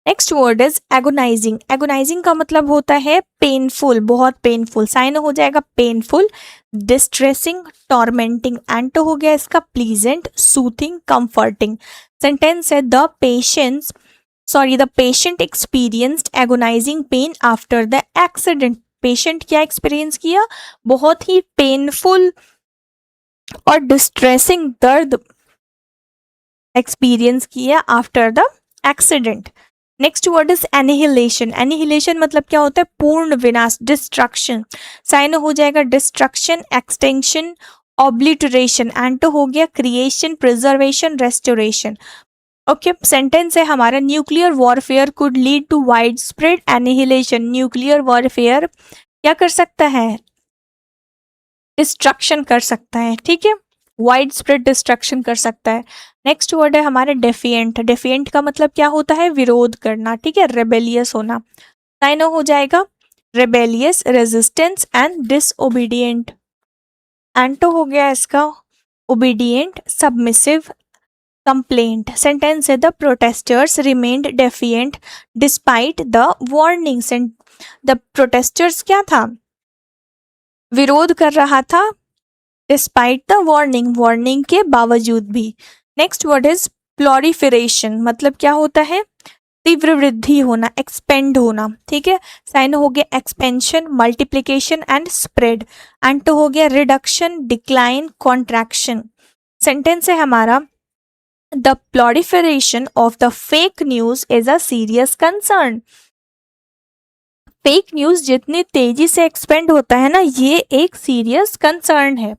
Next word is agonising. Agonising का मतलब होता है पेनफुल, बहुत पेनफुल। साइन हो जाएगा पेनफुल, डिस्ट्रेसिंग, टॉर्मेंटिंग। एंड हो गया इसका प्लीजेंट, सूथिंग, कंफर्टिंग। सेंटेंस है the patient experienced agonising pen after the accident. Patient क्या एक्सपीरियंस किया, बहुत ही पेनफुल और डिस्ट्रेसिंग दर्द एक्सपीरियंस किया after the accident. Next word is annihilation. Annihilation मतलब क्या होता है, पूर्ण विनाश, डिस्ट्रक्शन। साइन हो जाएगा डिस्ट्रक्शन, एक्सटेंशन, ऑब्लिटरेशन। एंड हो गया creation, preservation, restoration. Okay, sentence है हमारा nuclear warfare could lead to widespread annihilation. Nuclear warfare क्या कर सकता है, डिस्ट्रक्शन कर सकता है, ठीक है, वाइड स्प्रेड डिस्ट्रक्शन कर सकता है। नेक्स्ट वर्ड है हमारे डेफिएंट। डेफिएंट का मतलब क्या होता है, विरोध करना, ठीक है, रेबेलियस होना। साइन हो जाएगा रेबेलियस, रेजिस्टेंस एंड डिसओबीडिएंट। एंटो हो गया इसका ओबीडिएंट, सबमिसिव, कंप्लेंट। सेंटेंस है the protesters remained defiant despite the warning. The protesters क्या था, विरोध कर रहा था, डिस्पाइट द वार्निंग के बावजूद भी। Next word is proliferation. मतलब क्या होता है, तीव्र वृद्धि होना, एक्सपेंड होना, ठीक है। साइन हो गया expansion, multiplication and spread. Ant हो गया रिडक्शन, डिक्लाइन, कॉन्ट्रैक्शन। सेंटेंस है हमारा the proliferation of the fake news is a serious concern. Fake news जितनी तेजी से एक्सपेंड होता है ना, ये एक सीरियस कंसर्न है।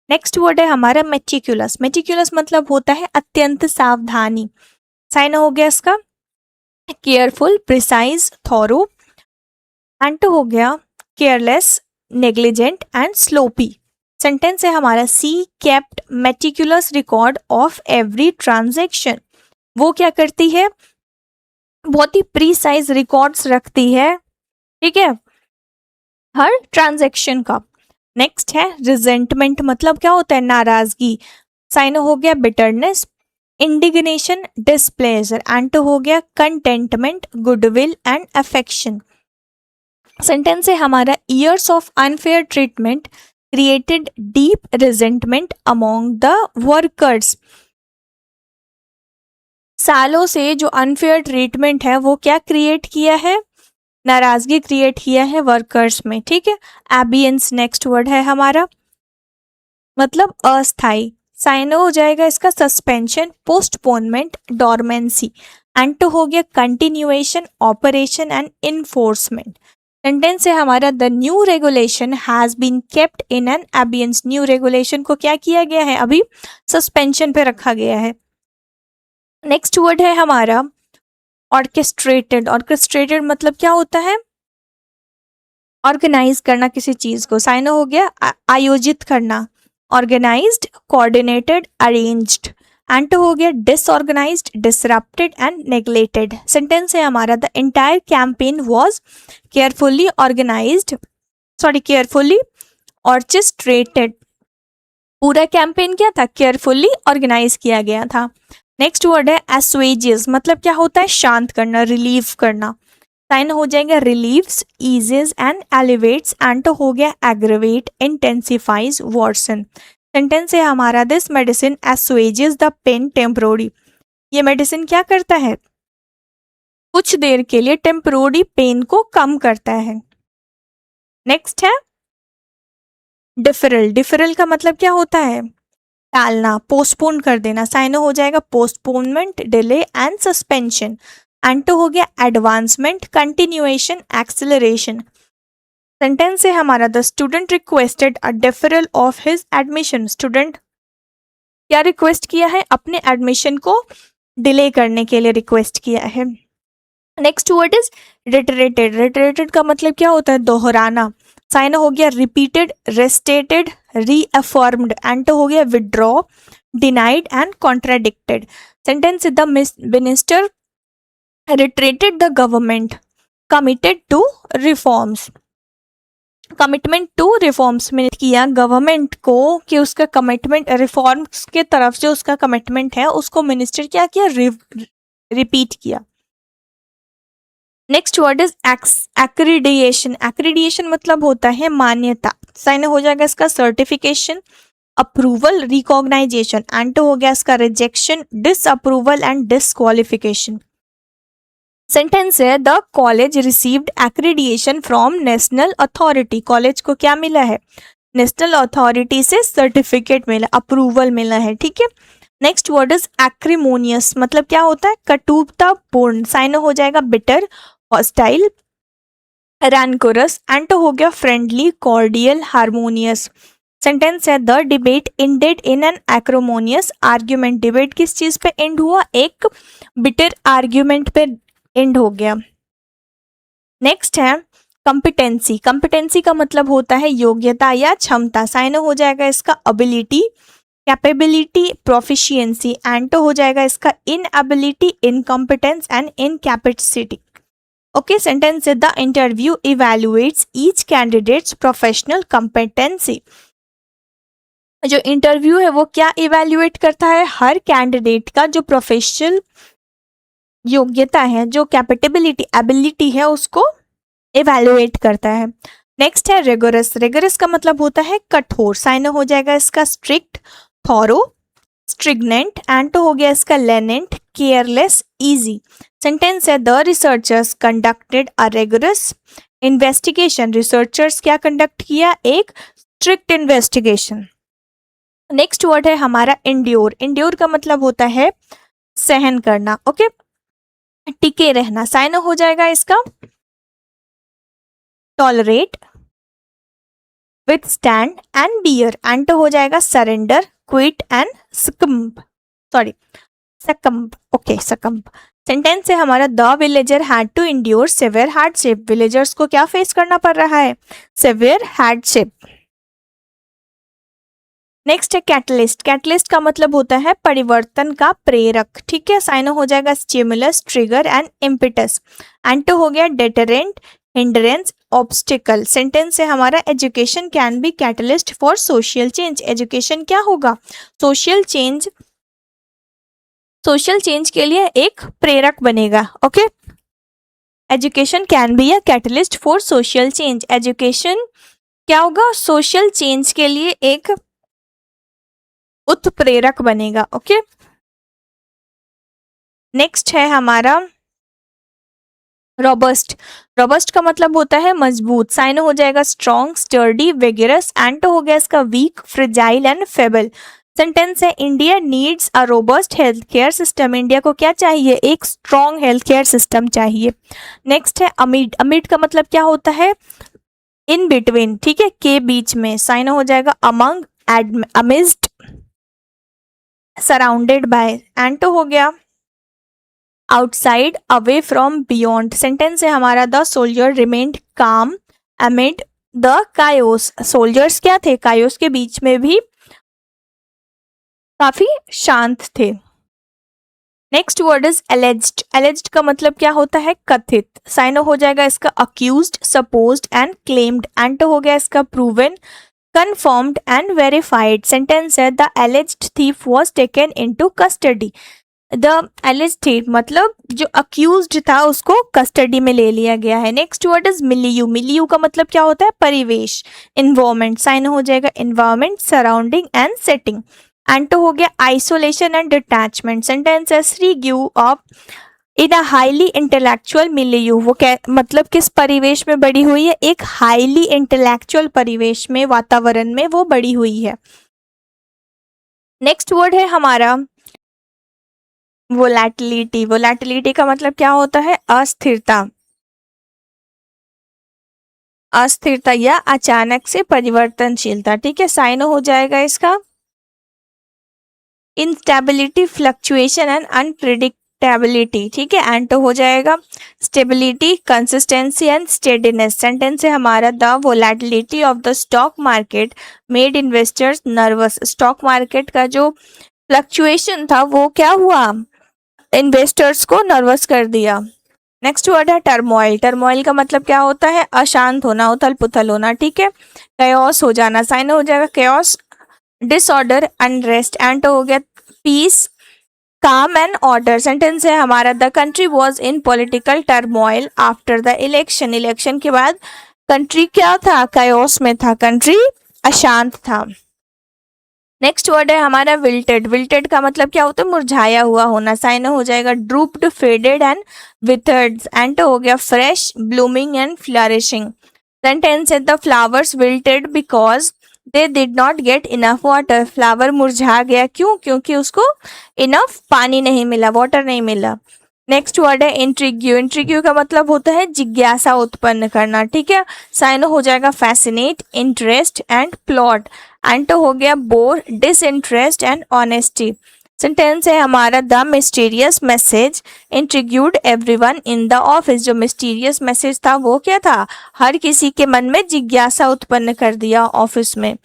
नेक्स्ट वर्ड है हमारा मेटिकुलस। मेटिकुलस मतलब होता है अत्यंत सावधानी। साइन हो गया इसका केयरफुल, प्रिसाइज, थॉरो। एंड हो गया careless, negligent and sloppy. Sentence है हमारा she kept meticulous record of every transaction. वो क्या करती है, बहुत ही प्रीसाइज रिकॉर्ड्स रखती है, ठीक है, हर ट्रांजेक्शन का। नेक्स्ट है रिजेंटमेंट। मतलब क्या होता है, नाराजगी। साइन हो गया बिटरनेस, इंडिग्नेशन, डिस्प्लेजर। एंड हो गया contentment, goodwill and affection. Sentence है हमारा years of unfair treatment created deep resentment among the workers. सालों से जो अनफेयर ट्रीटमेंट है वो क्या क्रिएट किया है, नाराजगी क्रिएट किया है वर्कर्स में, ठीक है। एबियंस नेक्स्ट वर्ड है हमारा, मतलब अस्थाई। साइन हो जाएगा इसका सस्पेंशन, पोस्टपोनमेंट, डॉर्मेंसी। एंड हो गया continuation, operation and enforcement. Sentence है हमारा the new regulation has been kept in an abeyance. New regulation को क्या किया गया है, अभी सस्पेंशन पे रखा गया है। नेक्स्ट वर्ड है हमारा ऑर्केस्ट्रेटेड। ऑर्केस्ट्रेटेड मतलब क्या होता है, ऑर्गेनाइज करना किसी चीज को। साइन हो गया आयोजित करना, ऑर्गेनाइज्ड, कोऑर्डिनेटेड, अरेंज्ड। एंड हो गया disorganised, disrupted and neglected. Sentence है हमारा the entire campaign was carefully orchestrated. पूरा कैंपेन क्या था, केयरफुली ऑर्गेनाइज किया गया था। नेक्स्ट वर्ड है एस्वेजियस। मतलब क्या होता है, शांत करना, रिलीव करना। साइन हो जाएगा relieves, eases and alleviates. Ant हो गया एग्रेवेट, इंटेंसिफाइज, वर्सन। सेंटेंस है हमारा this medicine assuages the pain temporary. ये मेडिसिन क्या करता है, कुछ देर के लिए टेम्पोररी पेन को कम करता है। नेक्स्ट है डिफरल। डिफरल का मतलब क्या होता है, टालना, पोस्टपोन कर देना। साइन हो जाएगा postponement, delay and suspension. And हो गया एडवांसमेंट, कंटिन्यूएशन, एक्सेलरेशन। सेंटेंस है हमारा the student requested a deferral of his admission. Student क्या रिक्वेस्ट किया है? अपने एडमिशन को डिले करने के लिए रिक्वेस्ट किया है। Next word is reiterated. Reiterated का मतलब क्या होता है? दोहराना। साइन हो गया रिपीटेड, रेस्टेटेड, रीअफर्म्ड। एंड हो गया withdraw, denied and contradicted. Sentence the minister reiterated the government committed to reforms. Commitment to reforms में किया गवर्नमेंट को कि उसका कमिटमेंट रिफॉर्म्स के तरफ जो उसका कमिटमेंट है उसको मिनिस्टर क्या किया? रिपीट किया। Next word is accreditation. Accreditation मतलब होता है मान्यता। साइन हो जाएगा इसका सर्टिफिकेशन, अप्रूवल, रिकॉग्नाइजेशन। एंड हो गया इसका rejection, disapproval and disqualification. Sentence है the college received accreditation from national authority. College को क्या मिला है? नेशनल अथॉरिटी से सर्टिफिकेट मिला, अप्रूवल मिला है। ठीक है। Next word is acrimonious. मतलब क्या होता है? कटुता पूर्ण। साइन हो जाएगा बिटर, हॉस्टाइल, रैनकोरस। एंड हो गया फ्रेंडली, कॉर्डियल, हार्मोनियस। सेंटेंस है the debate ended in an acrimonious argument. Debate किस चीज पे एंड हुआ? एक बिटर आर्ग्यूमेंट पे एंड हो गया। नेक्स्ट है कंपिटेंसी। कंपिटेंसी का मतलब होता है योग्यता या क्षमता। साइन हो जाएगा इसका अबिलिटी, कैपेबिलिटी, प्रोफिशिएंसी। एंड हो जाएगा इसका inability, incompetence and incapacity. Okay. Sentence है the interview evaluates each candidate's professional competency. जो इंटरव्यू है वो क्या इवैल्यूएट करता है? हर कैंडिडेट का जो प्रोफेशनल योग्यता है, जो कैपेबिलिटी, एबिलिटी है, उसको इवैल्यूएट करता है। नेक्स्ट है रिगोरस। रिगोरस का मतलब होता है कठोर। साइन हो जाएगा इसका स्ट्रिक्ट, थॉरो, स्ट्रिग्नेंट। एंड हो गया इसका लेनेंट, केयरलेस, इजी। सेंटेंस है the researchers conducted a rigorous investigation. Researchers क्या कंडक्ट किया? एक स्ट्रिक्ट इन्वेस्टिगेशन। नेक्स्ट वर्ड है हमारा इंड्योर। इंड्योर का मतलब होता है सहन करना। ओके। टिके रहना। साइन हो जाएगा इसका tolerate, withstand and bear. Ant हो जाएगा surrender, quit and succumb. Sorry, succumb. Okay, succumb. Sentence है हमारा the villager had to endure severe hardship. Villagers को क्या फेस करना पड़ रहा है? Severe hardship. नेक्स्ट है कैटलिस्ट। कैटलिस्ट का मतलब होता है परिवर्तन का प्रेरक। ठीक है। साइन हो जाएगा stimulus, trigger and impetus. And हो गया डेटरेंट, हिंड्रेंस, ऑब्स्टिकल। सेंटेंस है हमारा education can be catalyst for social change. Education क्या होगा? सोशल चेंज, सोशल चेंज के लिए एक प्रेरक बनेगा। Okay. Education can be a catalyst for social change. Education क्या होगा? सोशल चेंज के लिए एक उत्प्रेरक बनेगा। ओके। नेक्स्ट है हमारा रोबस्ट। रोबस्ट का मतलब होता है मजबूत। साइन हो जाएगा स्ट्रॉन्ग, स्टर्डी, वेगरस। एंड हो गया इसका weak, fragile and feeble. Sentence है India needs a robust health care system. India को क्या चाहिए? एक स्ट्रॉन्ग हेल्थ केयर सिस्टम चाहिए। नेक्स्ट है अमिड। अमिड का मतलब क्या होता है? In between. ठीक है, के बीच में। साइन हो जाएगा among, amidst, surrounded by. And हो गया outside, away from, beyond. Sentence है हमारा the soldier remained calm amid the chaos. Soldiers क्या थे? कायोस के बीच में भी काफी शांत थे। Next word is alleged. Alleged का मतलब क्या होता है? कथित। साइन हो जाएगा इसका accused, supposed and claimed. Ant हो गया इसका proven, confirmed and verified. Sentence है the alleged thief was taken into custody. The alleged thief मतलब जो accused था उसको कस्टडी में ले लिया गया है। Next word is milieu. Milieu का मतलब क्या होता है? परिवेश, इन्वायरमेंट। साइन हो जाएगा environment, surrounding and setting. Ant हो गया आइसोलेशन एंड डिटैचमेंट। सेंटेंस है she grew up in a highly intellectual milieu. वो मतलब किस परिवेश में बड़ी हुई है? एक हाईली इंटेलेक्चुअल परिवेश में, वातावरण में वो बड़ी हुई है। नेक्स्ट वर्ड है हमारा वोलैटिलिटी। वोलैटिलिटी का मतलब क्या होता है? अस्थिरता। अस्थिरता या अचानक से परिवर्तनशीलता। ठीक है, साइन हो जाएगा इसका इंस्टेबिलिटी, फ्लक्चुएशन एंड अनप्रिडिक्टेबिलिटी। ठीक है, एंड तो हो जाएगा stability, consistency and steadiness. Sentence है हमारा the volatility of the stock market made investors nervous. Stock market का जो फ्लक्चुएशन था वो क्या हुआ, इन्वेस्टर्स को नर्वस कर दिया। नेक्स्ट वर्ड है टर्मोइल। टर्मोइल का मतलब क्या होता है, अशांत होना, उथल पुथल होना। ठीक है, कयोस हो जाना, साइन हो जाएगा कयोस, डिसऑर्डर, अनरेस्ट, एंड हो गया पीस, काम एंड ऑर्डर। सेंटेंस है हमारा the country was in political turmoil after the election. Election के बाद कंट्री क्या था, कयोस में था, कंट्री अशांत था। नेक्स्ट वर्ड है हमारा विल्टेड। विल्टेड का मतलब क्या होता है, मुरझाया हुआ होना, साइन हो जाएगा drooped, faded and withered, ant हो गया fresh, blooming and flourishing. Sentence है the flowers wilted because they did not get enough water. Flower मुरझा गया, क्यों, क्योंकि उसको इनफ पानी नहीं मिला, वाटर नहीं मिला। नेक्स्ट वर्ड है इंट्रिग्यू। इंट्रिग्यू का मतलब होता है जिज्ञासा उत्पन्न करना। ठीक है, साइन हो जाएगा fascinate, interest and plot, ant तो हो गया bore, disinterest and honesty. Sentence है हमारा the mysterious message intrigued everyone in the office. जो मिस्टीरियस मैसेज था वो क्या था, हर किसी के मन में जिज्ञासा उत्पन्न कर दिया ऑफिस में।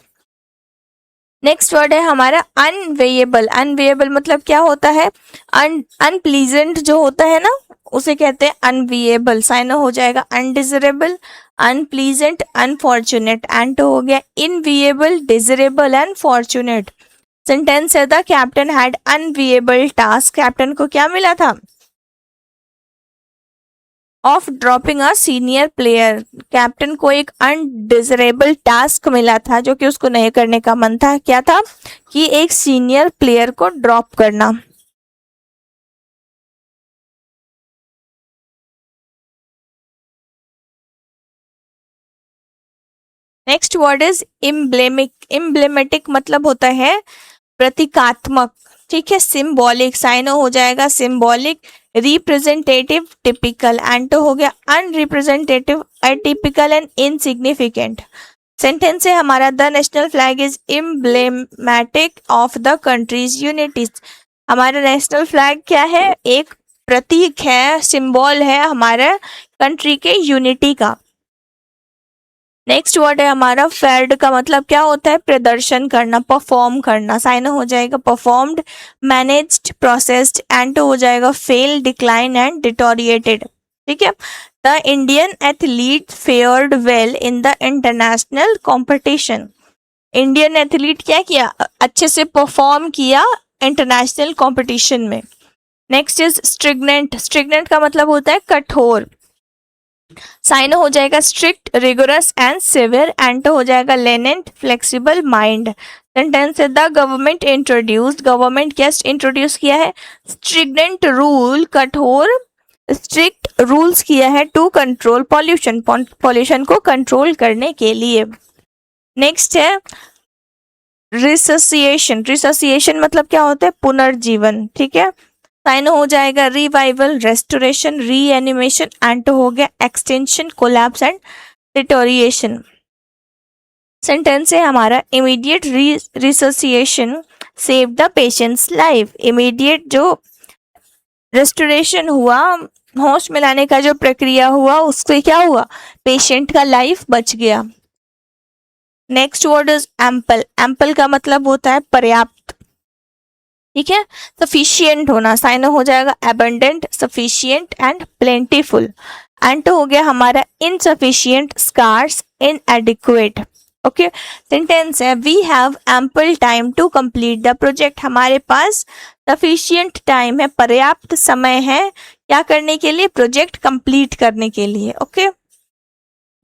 नेक्स्ट वर्ड है हमारा अनवेएबल। अनवेएबल मतलब क्या होता है, अनप्लीजेंट जो होता है ना उसे कहते हैं अनवेएबल। साइन हो जाएगा अनडिजरेबल, अनप्लीजेंट, अनफॉर्चुनेट, एंड हो गया enviable, desirable and fortunate. Sentence है the captain had unenviable task. Captain को क्या मिला था, of dropping a senior player. Captain को एक अनडिजरेबल टास्क मिला था जो कि उसको नहीं करने का मन था, क्या था कि एक सीनियर प्लेयर को ड्रॉप करना। Next word is emblematic. Emblematic मतलब होता है प्रतीकात्मक। ठीक है, सिंबॉलिक, साइन हो जाएगा सिंबॉलिक, रिप्रेजेंटेटिव, टिपिकल, एंड तो हो गया unrepresentative, atypical and insignificant. Sentence है हमारा the national flag is emblematic of the country's unity. हमारा नेशनल फ्लैग क्या है, एक प्रतीक है, सिंबल है हमारा कंट्री के यूनिटी का। नेक्स्ट वर्ड है हमारा फेयर्ड का मतलब क्या होता है, प्रदर्शन करना, परफॉर्म करना, साइन हो जाएगा परफॉर्म्ड, मैनेज्ड, प्रोसेस्ड, एंड हो जाएगा फेल, डिक्लाइन एंड डिटोरिएटेड। ठीक है, the Indian athlete fared well in the international competition. Indian athlete क्या किया, अच्छे से परफॉर्म किया इंटरनेशनल कॉम्पिटिशन में। Next is stringent. स्ट्रिग्नेंट का मतलब होता है कठोर, साइन हो जाएगा strict, rigorous and severe, ant हो जाएगा लेनेंट, फ्लेक्सिबल माइंड। सेंटेंस है द गवर्नमेंट इंट्रोड्यूस्ड। गवर्नमेंट क्या इंट्रोड्यूस किया है, स्ट्रिग्नेंट रूल, कठोर स्ट्रिक्ट रूल्स किया है टू कंट्रोल पॉल्यूशन, पॉल्यूशन को कंट्रोल करने के लिए। नेक्स्ट है रिसोसिएशन। रिसोसिएशन मतलब क्या होता है, पुनर्जीवन। ठीक है, साइन हो जाएगा रिवाइवल, रेस्टोरेशन, रीएनिमेशन, एंड हो गया extension, collapse and deterioration. Sentence है हमारा immediate resuscitation save the patient's life. Immediate जो रेस्टोरेशन हुआ, होश मिलाने का जो प्रक्रिया हुआ उससे क्या हुआ, पेशेंट का लाइफ बच गया। Next word is ample. Ample का मतलब होता है पर्याप्त। ठीक है, सफिशियंट होना, साइन हो जाएगा abundant, sufficient and plentiful, ant हो गया हमारा insufficient, scarce, inadequate. Okay, sentence है we have ample time to complete the project. हमारे पास सफिशियंट टाइम है, पर्याप्त समय है क्या करने के लिए, प्रोजेक्ट कंप्लीट करने के लिए। ओके,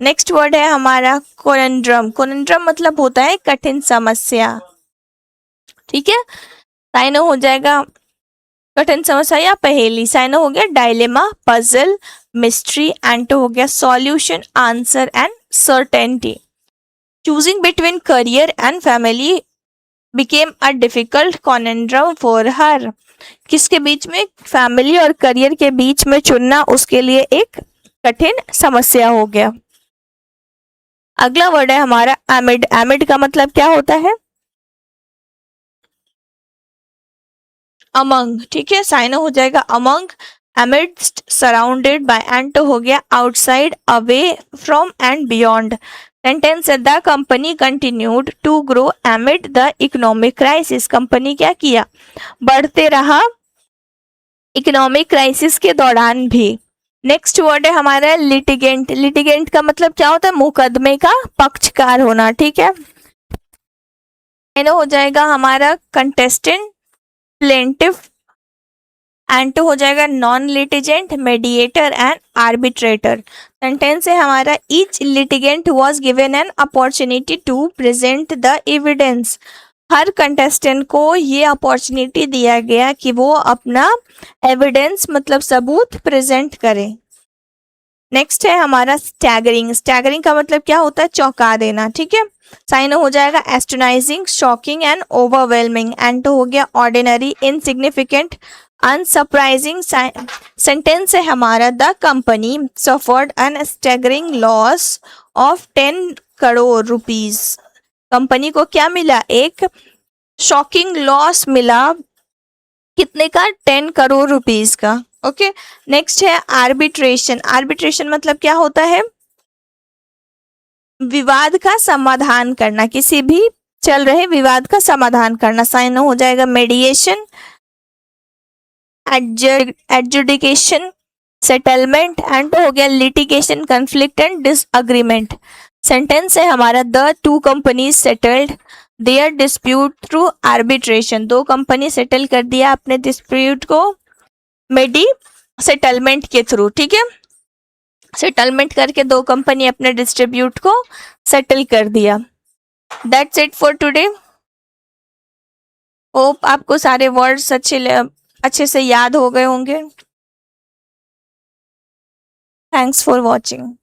नेक्स्ट वर्ड है हमारा कोनेंड्रम। कोनेंड्रम मतलब होता है कठिन समस्या। ठीक है, साइन हो जाएगा कठिन समस्या या पहेली, साइन हो गया डायलेमा, पजल, मिस्ट्री, एंड हो गया solution, answer and certainty. Choosing between career and family became a difficult conundrum for her. किसके बीच में, फैमिली और करियर के बीच में चुनना उसके लिए एक कठिन समस्या हो गया। अगला वर्ड है हमारा एमिड। एमिड का मतलब क्या होता है? अमंग, ठीक है, साइनो हो जाएगा among, amidst, surrounded by, and हो गया outside, away from and beyond. Sentence है the company continued to grow amid the economic crisis. Company क्या किया? बढ़ते रहा इकोनॉमिक क्राइसिस के दौरान भी। नेक्स्ट वर्ड है हमारा लिटिगेंट। लिटिगेंट का मतलब क्या होता है? मुकदमे का पक्षकार होना, ठीक है। हो जाएगा हमारा कंटेस्टेंट, प्लेंटिफ, एंड हो जाएगा non litigant, mediator and arbitrator. Sentence है हमारा each litigant was given an opportunity to present the evidence. हर कंटेस्टेंट को ये अपॉर्चुनिटी दिया गया कि वो अपना एविडेंस मतलब सबूत प्रेजेंट करे। नेक्स्ट है हमारा स्टैगरिंग। स्टैगरिंग का मतलब क्या होता है? चौंका देना, ठीक है। साइन हो जाएगा astonishing, shocking and overwhelming. Ant हो गया ऑर्डिनरी, इनसिग्निफिकेंट, अनसरप्राइजिंग। सेंटेंस है हमारा the company suffered an staggering loss of 10 crore rupees. Company को क्या मिला? एक शॉकिंग लॉस मिला, कितने का? 10 करोड़ रुपीज का। ओके, नेक्स्ट है आर्बिट्रेशन। आर्बिट्रेशन मतलब क्या होता है? विवाद का समाधान करना, किसी भी चल रहे विवाद का समाधान करना। साइन हो जाएगा मेडिएशन, एडजुडिकेशन, सेटलमेंट, एंड हो गया litigation, conflict and disagreement. Sentence है हमारा the two companies settled their dispute through arbitration. दो कंपनी सेटल कर दिया अपने डिस्प्यूट को मेडी सेटलमेंट के थ्रू, ठीक है। सेटलमेंट करके दो कंपनी अपने डिस्ट्रीब्यूट को सेटल कर दिया। That's it for today. Hope आपको सारे वर्ड्स अच्छे से याद हो गए होंगे। Thanks for watching.